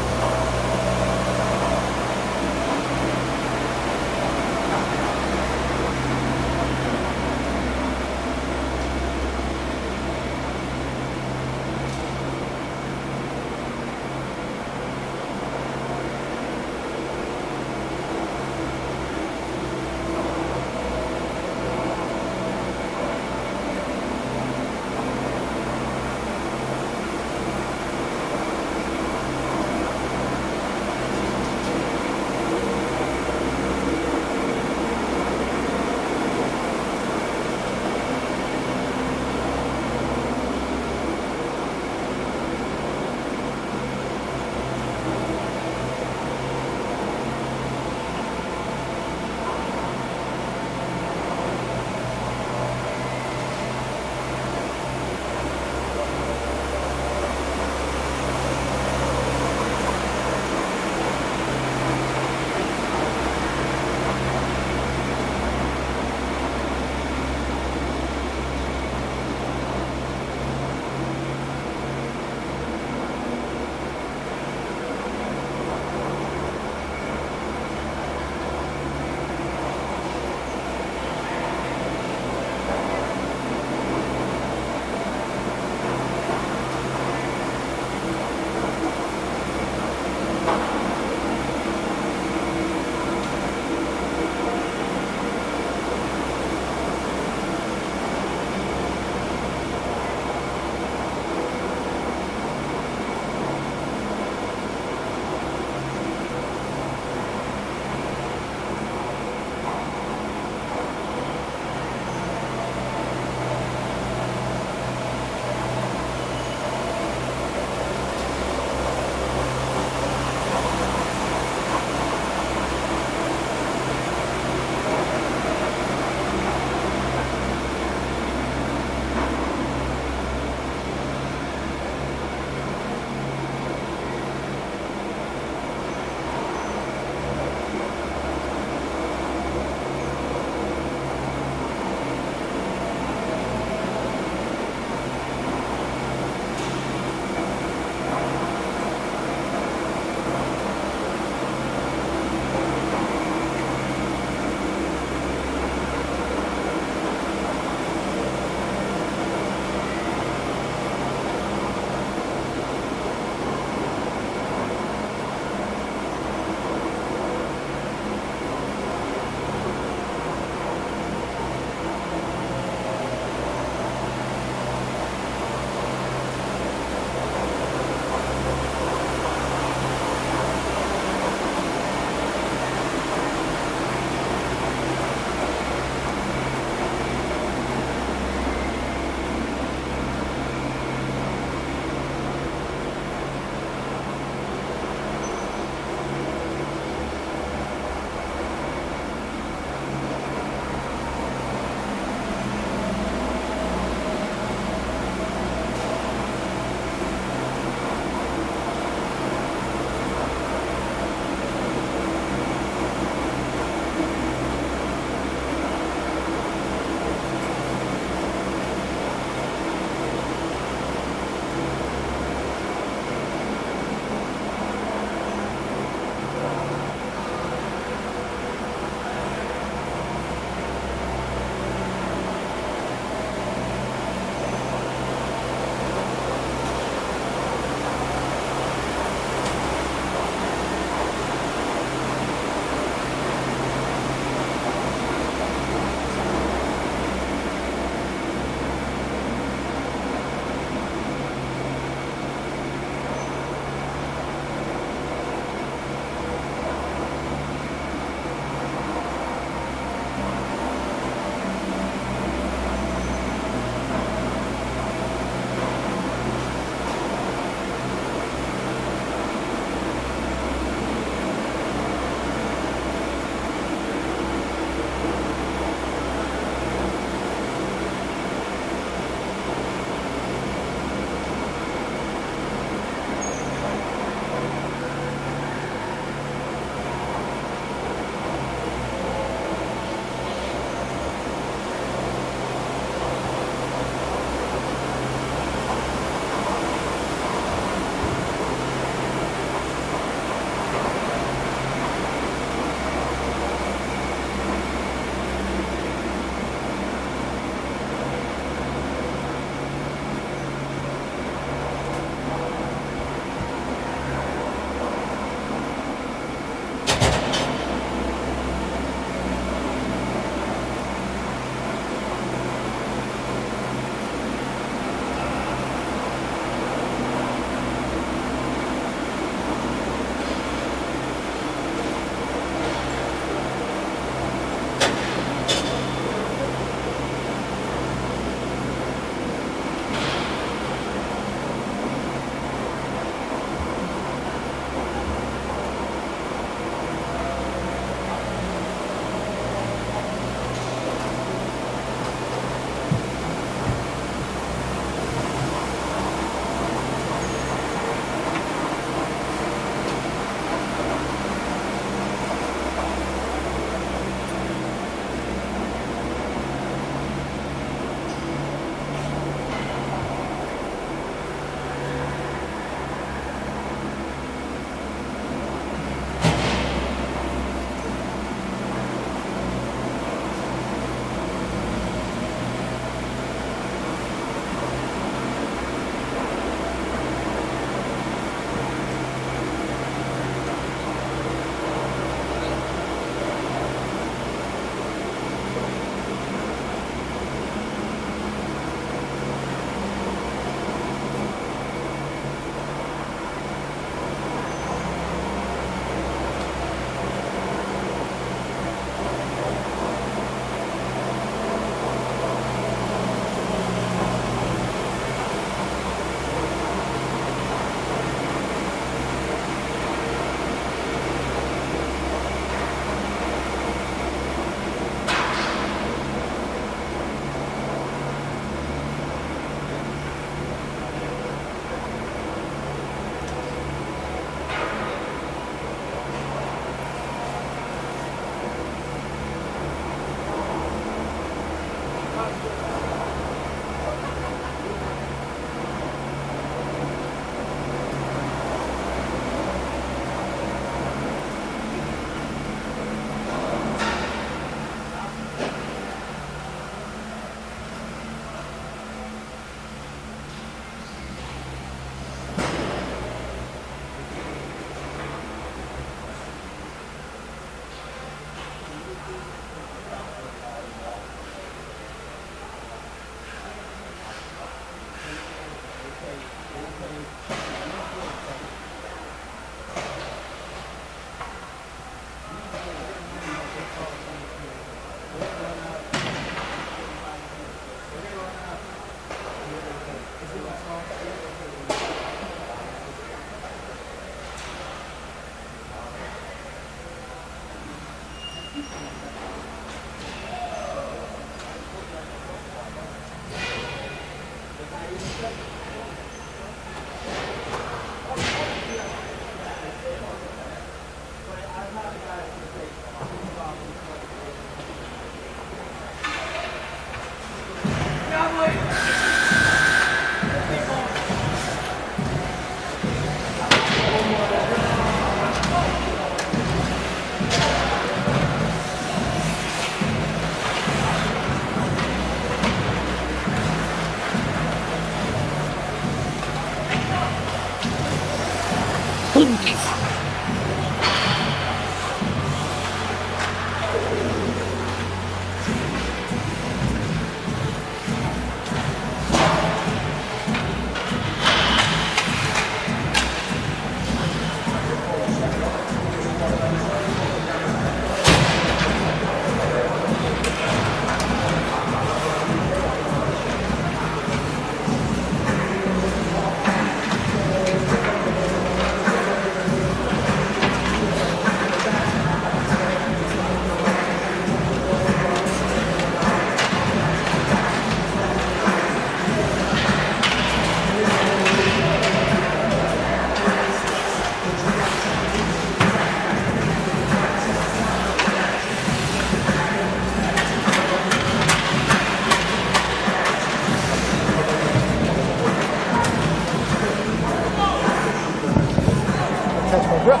Catch my grip.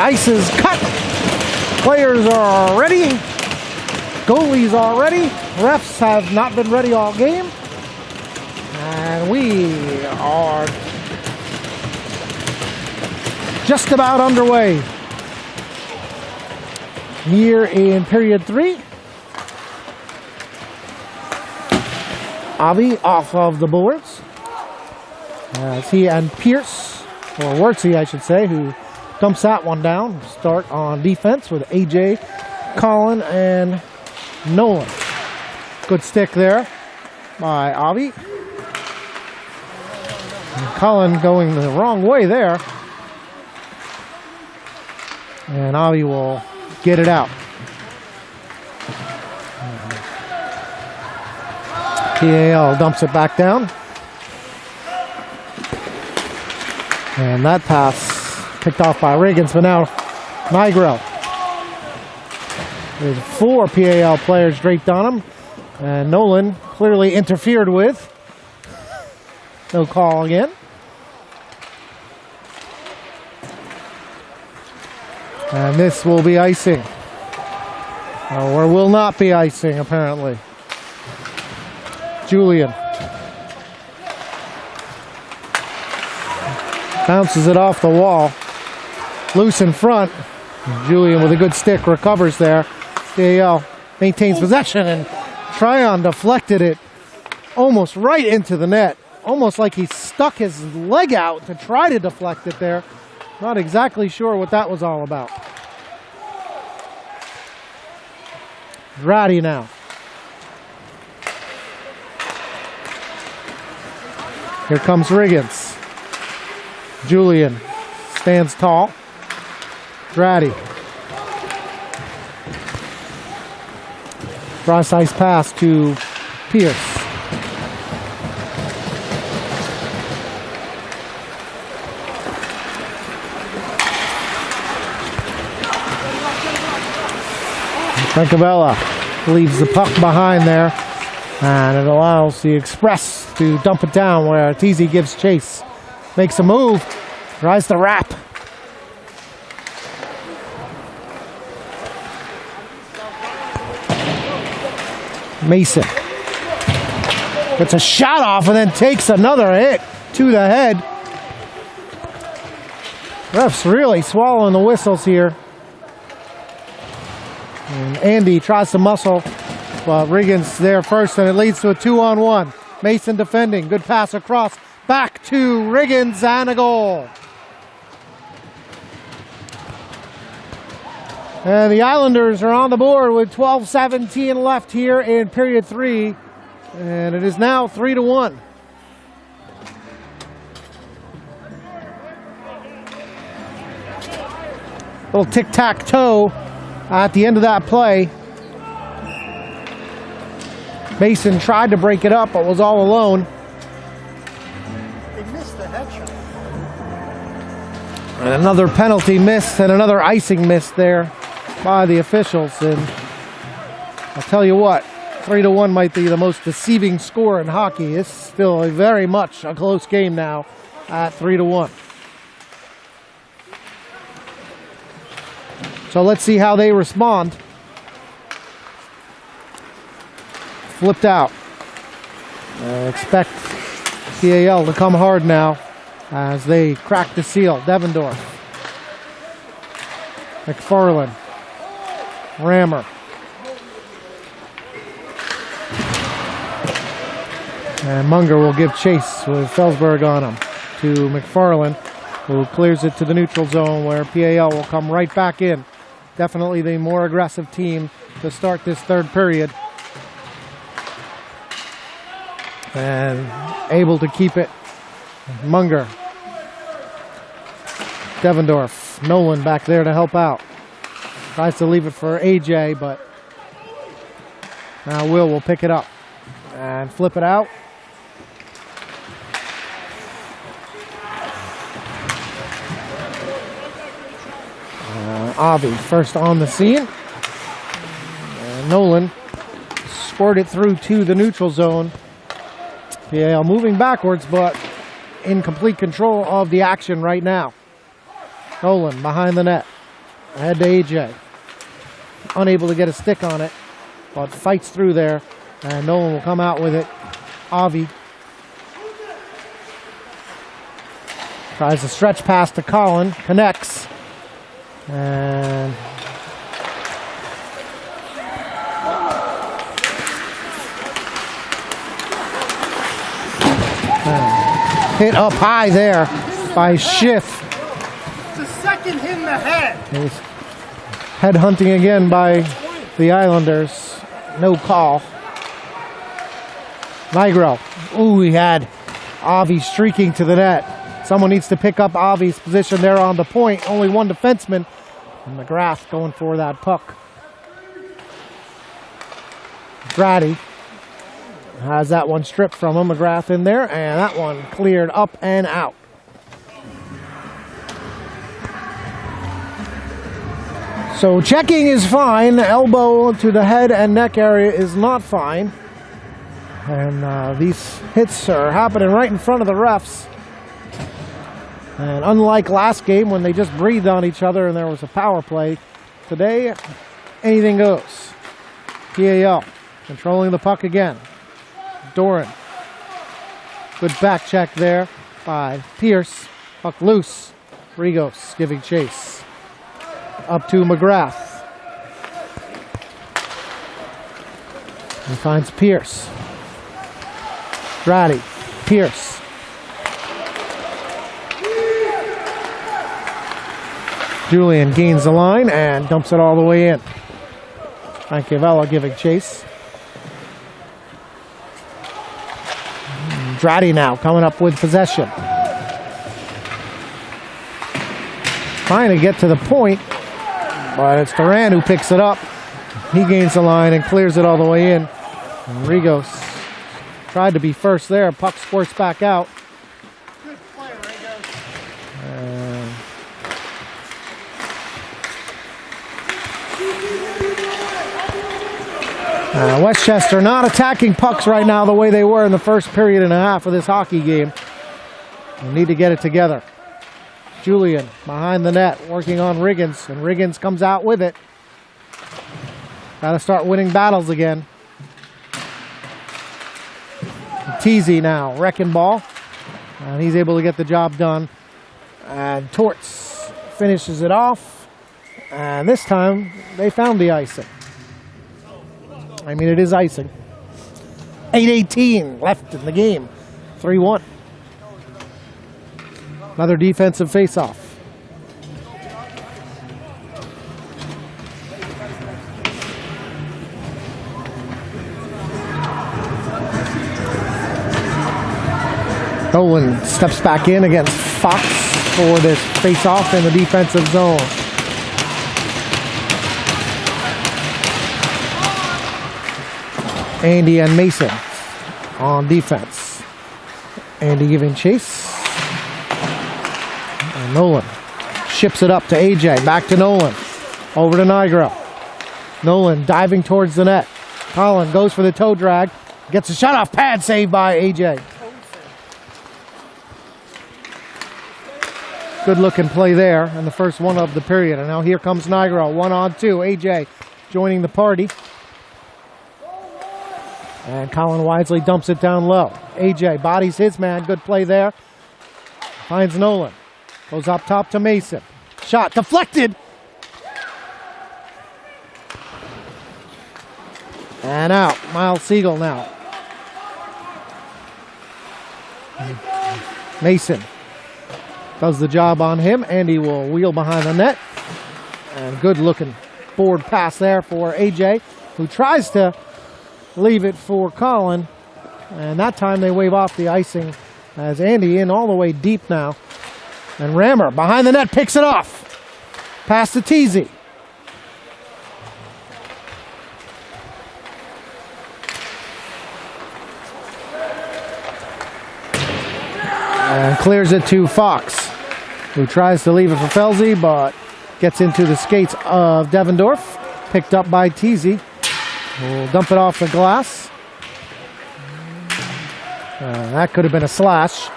Ice is cut. Players are ready. Goalies are ready. Refs have not been ready all game. And we are just about underway. Here in period 3. Avi off of the boards. As he and Pierce, or Wurtzy I should say, who dumps that one down. Start on defense with AJ, Colin, and Nolan. Good stick there by Avi. And Colin going the wrong way there. And Avi will get it out. PAL dumps it back down. And that pass picked off by Riggins, but now Nigro. There's 4 PAL players draped on him. And Nolan clearly interfered with. No call again. And this will be icing. Or will not be icing, apparently. Julian. Bounces it off the wall. Loose in front. Julian with a good stick recovers there. PAL maintains possession, and Tryon deflected it almost right into the net. Almost like he stuck his leg out to try to deflect it there. Not exactly sure what that was all about. Ratty now. Here comes Riggins. Julian stands tall. Dratty. Cross ice pass to Pierce. Francavella leaves the puck behind there, and it allows the Express to dump it down where Teasy gives chase. Makes a move, tries to wrap. Mason gets a shot off and then takes another hit to the head. Refs really swallowing the whistles here. And Andy tries to muscle, but Riggins there first, and it leads to a 2-on-1. Mason defending, good pass across, back to Riggins, and a goal. And the Islanders are on the board with 12:17 left here in period 3, and it is now 3-1. Little tic-tac-toe at the end of that play. Mason tried to break it up, but was all alone. They missed the headshot. And another penalty missed and another icing missed there by the officials. And I'll tell you what, 3-1 might be the most deceiving score in hockey. It's still very much a close game now at 3-1. So let's see how they respond. Flipped out. Expect PAL to come hard now as they crack the seal. Devendorf. McFarland. Rammer. And Munger will give chase with Felsberg on him to McFarland, who clears it to the neutral zone where PAL will come right back in. Definitely the more aggressive team to start this third period. And able to keep it. Munger. Devendorf. Nolan back there to help out. Tries to leave it for AJ, but now Will pick it up and flip it out. Avi first on the scene. And Nolan scored it through to the neutral zone. PAL moving backwards, but in complete control of the action right now. Nolan behind the net. Ahead to AJ. Unable to get a stick on it, but fights through there. And Nolan will come out with it. Avi tries to stretch pass to Colin. Connects. And hit up high there by Schiff. It's a second hit in the head. It was head hunting again by the Islanders. No call. Nigro. Ooh, he had Avi streaking to the net. Someone needs to pick up Avi's position there on the point. Only one defenseman. And McGrath going for that puck. Grady has that one stripped from him. McGrath in there, and that one cleared up and out. So checking is fine. Elbow to the head and neck area is not fine. And these hits are happening right in front of the refs. And unlike last game when they just breathed on each other and there was a power play, today anything goes. PAL controlling the puck again. Doran. Good back check there by Pierce. Puck loose. Rigos giving chase. Up to McGrath. He finds Pierce. Grady. Pierce. Julian gains the line and dumps it all the way in. Machiavello giving chase. Dratty now coming up with possession. Trying to get to the point, but it's Duran who picks it up. He gains the line and clears it all the way in. And Rigos tried to be first there. Puck squirts back out. Good play, Rigos. Westchester not attacking pucks right now the way they were in the first period and a half of this hockey game. They need to get it together. Julian behind the net working on Riggins, and Riggins comes out with it. Got to start winning battles again. Teasy now, wrecking ball, and he's able to get the job done. And Torts finishes it off. And this time, they found the icing. I mean, it is icing. 8:18 left in the game. 3-1. Another defensive face-off. Nolan steps back in against Fox for this face-off in the defensive zone. Andy and Mason on defense. Andy giving chase. And Nolan ships it up to AJ. Back to Nolan. Over to Nigro. Nolan diving towards the net. Colin goes for the toe drag. Gets a shot off pad, saved by AJ. Good looking play there in the first one of the period. And now here comes Nigro. 1-on-2. AJ joining the party. And Colin wisely dumps it down low. AJ bodies his man. Good play there. Finds Nolan. Goes up top to Mason. Shot deflected. And out. Miles Siegel now. Mason does the job on him. Andy will wheel behind the net. And good looking forward pass there for AJ, who tries to leave it for Colin. And that time they wave off the icing as Andy in all the way deep now. And Rammer behind the net picks it off. Pass to Teasy. And clears it to Fox, who tries to leave it for Felzy, but gets into the skates of Devendorf. Picked up by Teasy. We'll dump it off the glass. That could have been a slash.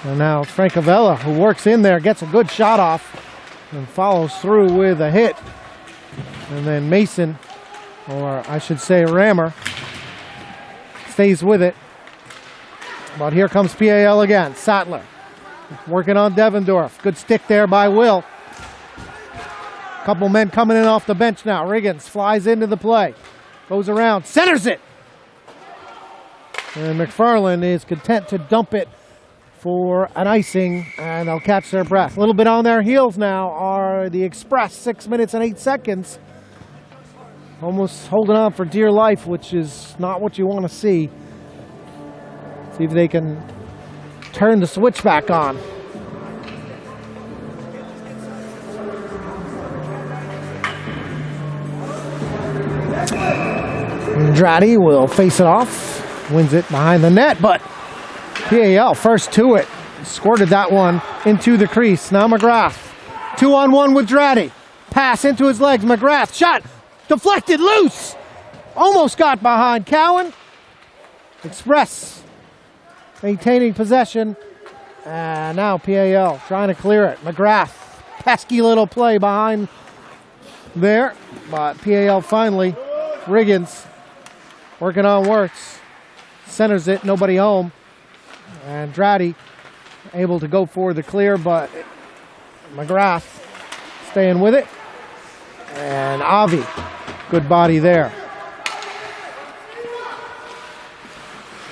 And now Francavella, who works in there, gets a good shot off and follows through with a hit. And then Mason, or I should say Rammer, stays with it. But here comes PAL again. Sattler working on Devendorf. Good stick there by Will. Couple men coming in off the bench now. Riggins flies into the play. Goes around, centers it. And McFarland is content to dump it for an icing, and they'll catch their breath. A little bit on their heels now are the Express. 6 minutes and 8 seconds. Almost holding on for dear life, which is not what you want to see. See if they can turn the switch back on. Andrade will face it off, wins it behind the net, but PAL first to it. Squirted that one into the crease. Now McGrath, 2-on-1 with Draddy. Pass into his legs. McGrath, shot, deflected, loose. Almost got behind Cowan. Express maintaining possession. And now PAL trying to clear it. McGrath, pesky little play behind there. But PAL finally, Riggins working on Wirtz. Centers it, nobody home. And Draddy able to go for the clear, but McGrath staying with it. And Avi, good body there.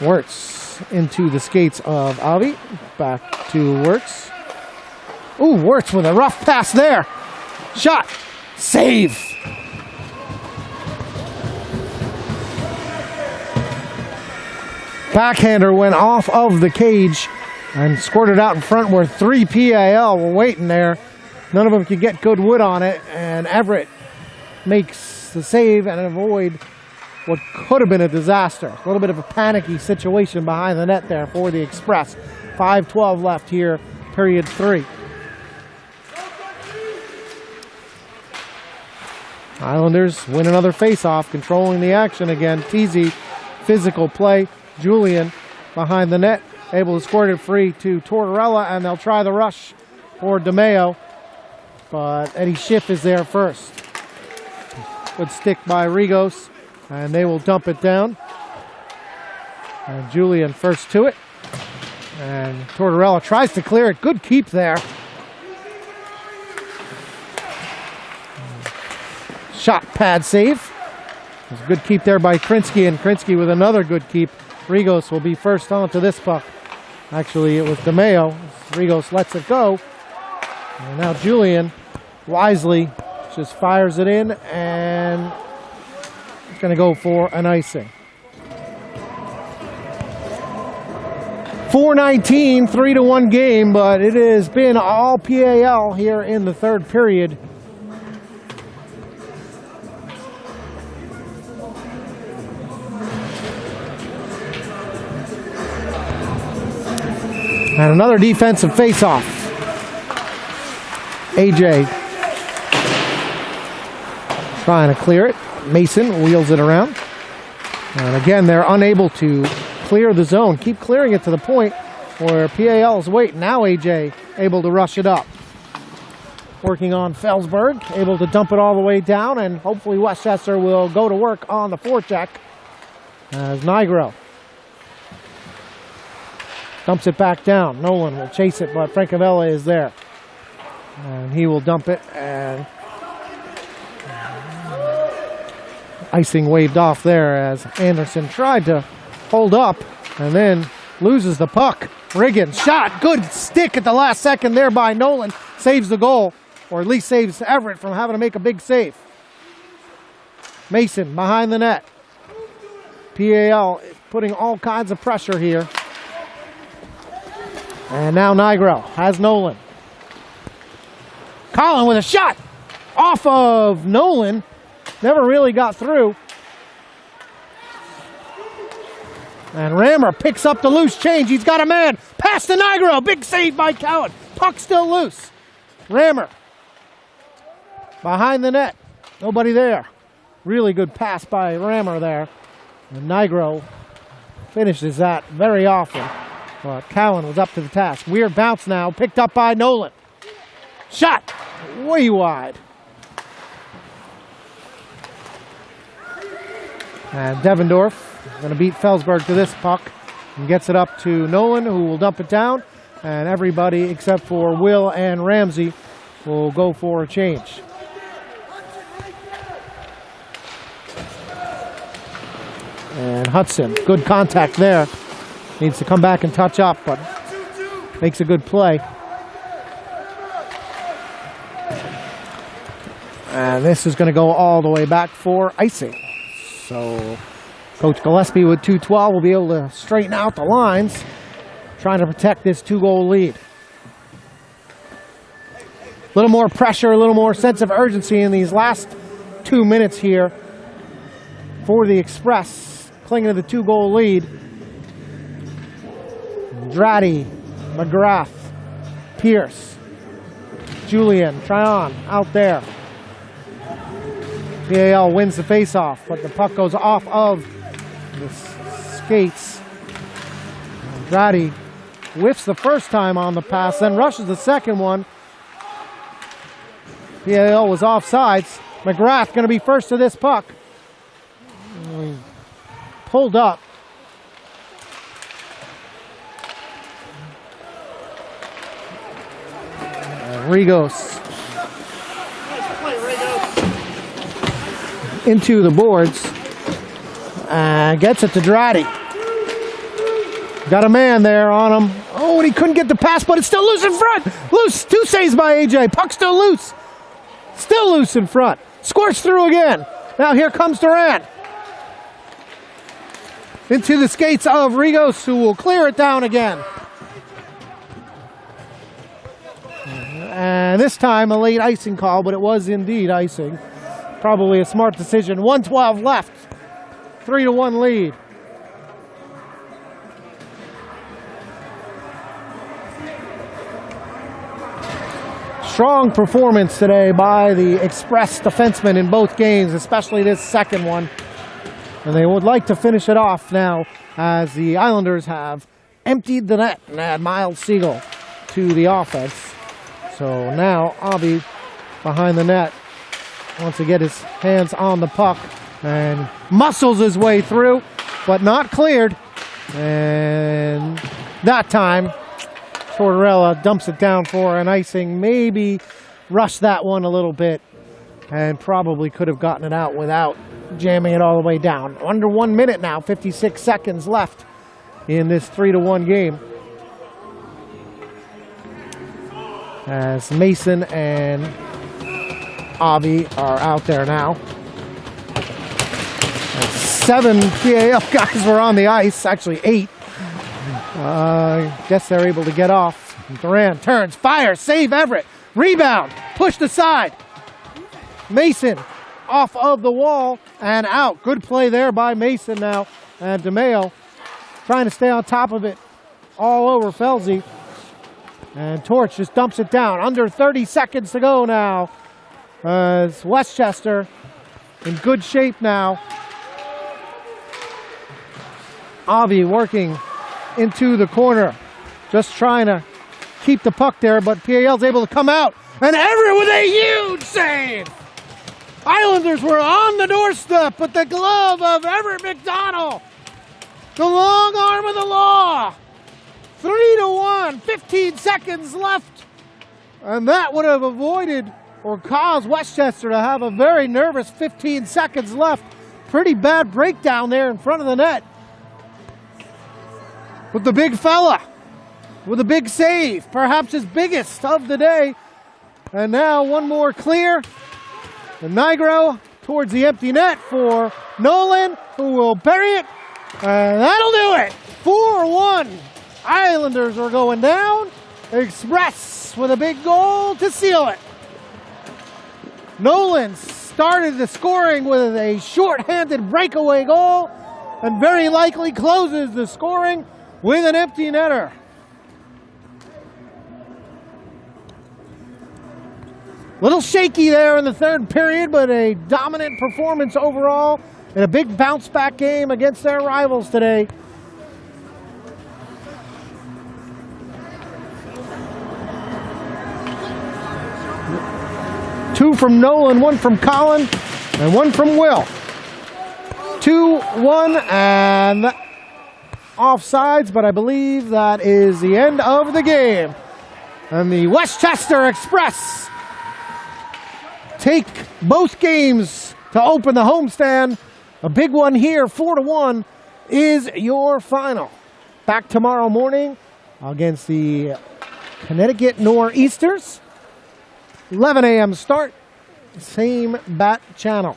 Wirtz into the skates of Avi. Back to Wirtz. Ooh, Wirtz with a rough pass there. Shot. Save. Backhander went off of the cage and squirted out in front where 3 PAL were waiting there. None of them could get good wood on it, and Everett makes the save and avoid what could have been a disaster. A little bit of a panicky situation behind the net there for the Express. 5:12 left here, period 3. Islanders win another face-off, controlling the action again. Teasy, physical play. Julian behind the net, able to squirt it free to Tortorella, and they'll try the rush for DeMeo. But Eddie Schiff is there first. Good stick by Rigos, and they will dump it down. And Julian first to it. And Tortorella tries to clear it. Good keep there. shot pad save. There's a good keep there by Krinsky, and Krinsky with another good keep. Rigos will be first on to this puck. Actually, it was DeMeo. Rigos lets it go. And now Julian wisely just fires it in, and it's going to go for an icing. 4:19, 3-1 game, but it has been all PAL here in the third period. And another defensive faceoff. AJ trying to clear it. Mason wheels it around. And again, they're unable to clear the zone. Keep clearing it to the point where PAL is waiting. Now AJ able to rush it up. Working on Felsberg, able to dump it all the way down, and hopefully Westchester will go to work on the forecheck as Nigro dumps it back down. Nolan will chase it, but Francavilla is there. And he will dump it, and icing waved off there as Anderson tried to hold up and then loses the puck. Riggin shot, good stick at the last second there by Nolan. Saves the goal, or at least saves Everett from having to make a big save. Mason behind the net. PAL is putting all kinds of pressure here. And now Nigro has Nolan. Collin with a shot off of Nolan. Never really got through. And Rammer picks up the loose change. He's got a man. Pass to Nigro. Big save by Cowan. Puck still loose. Rammer behind the net. Nobody there. Really good pass by Rammer there. And Nigro finishes that very often. But Cowan was up to the task. Weird bounce now. Picked up by Nolan. Shot way wide. And Devendorf going to beat Felsberg to this puck and gets it up to Nolan, who will dump it down. And everybody except for Will and Ramsey will go for a change. And Hudson, good contact there. Needs to come back and touch up, but makes a good play. And this is going to go all the way back for icing. So Coach Gillespie with 2:12 will be able to straighten out the lines, trying to protect this 2-goal lead. A little more pressure, a little more sense of urgency in these last 2 minutes here for the Express, clinging to the 2-goal lead. Dratty, McGrath, Pierce, Julian, Tryon out there. PAL wins the faceoff, but the puck goes off of the skates. Dratty whiffs the first time on the pass, then rushes the second one. PAL was offsides. McGrath going to be first to this puck. Pulled up. Rigos into the boards and gets it to Dratty. Got a man there on him. Oh, and he couldn't get the pass, but it's still loose in front. Loose. 2 saves by AJ. Puck still loose. Still loose in front. Scorched through again. Now here comes Durant. Into the skates of Rigos, who will clear it down again. And this time a late icing call, but it was indeed icing. Probably a smart decision. 1:12 left. 3-1 lead. Strong performance today by the Express defensemen in both games, especially this second one. And they would like to finish it off now as the Islanders have emptied the net and add Miles Siegel to the offense. So now Avi behind the net wants to get his hands on the puck and muscles his way through, but not cleared. And that time, Tortorella dumps it down for an icing. Maybe rushed that one a little bit. and probably could have gotten it out without jamming it all the way down. Under 1 minute now, 56 seconds left in this 3-1 game. As Mason and Avi are out there now. And 7 PAL guys were on the ice, actually 8. Guess they're able to get off. Duran turns, fires, save Everett. Rebound, pushed aside. Mason off of the wall and out. Good play there by Mason now. And DeMeo trying to stay on top of it all over Felsey. And Torch just dumps it down. Under 30 seconds to go now. As Westchester in good shape now. Avi working into the corner. Just trying to keep the puck there, but PAL's able to come out. And Everett with a huge save! Islanders were on the doorstep, but the glove of Everett McDonald. The long arm of the law. 3-1, 15 seconds left. And that would have avoided or caused Westchester to have a very nervous 15 seconds left. Pretty bad breakdown there in front of the net. With the big fella, with a big save, perhaps his biggest of the day. And now one more clear. And Nigro towards the empty net for Nolan, who will bury it. And that'll do it. 4-1. Islanders are going down. Express with a big goal to seal it. Nolan started the scoring with a short-handed breakaway goal and very likely closes the scoring with an empty netter. Little shaky there in the third period, but a dominant performance overall and a big bounce-back game against their rivals today. Two from Nolan, one from Colin, and one from Will. 2-1 and offsides, but I believe that is the end of the game. And the Westchester Express take both games to open the homestand. A big one here, 4-1, is your final. Back tomorrow morning against the Connecticut Nor'easters. 11 a.m. start, same bat channel.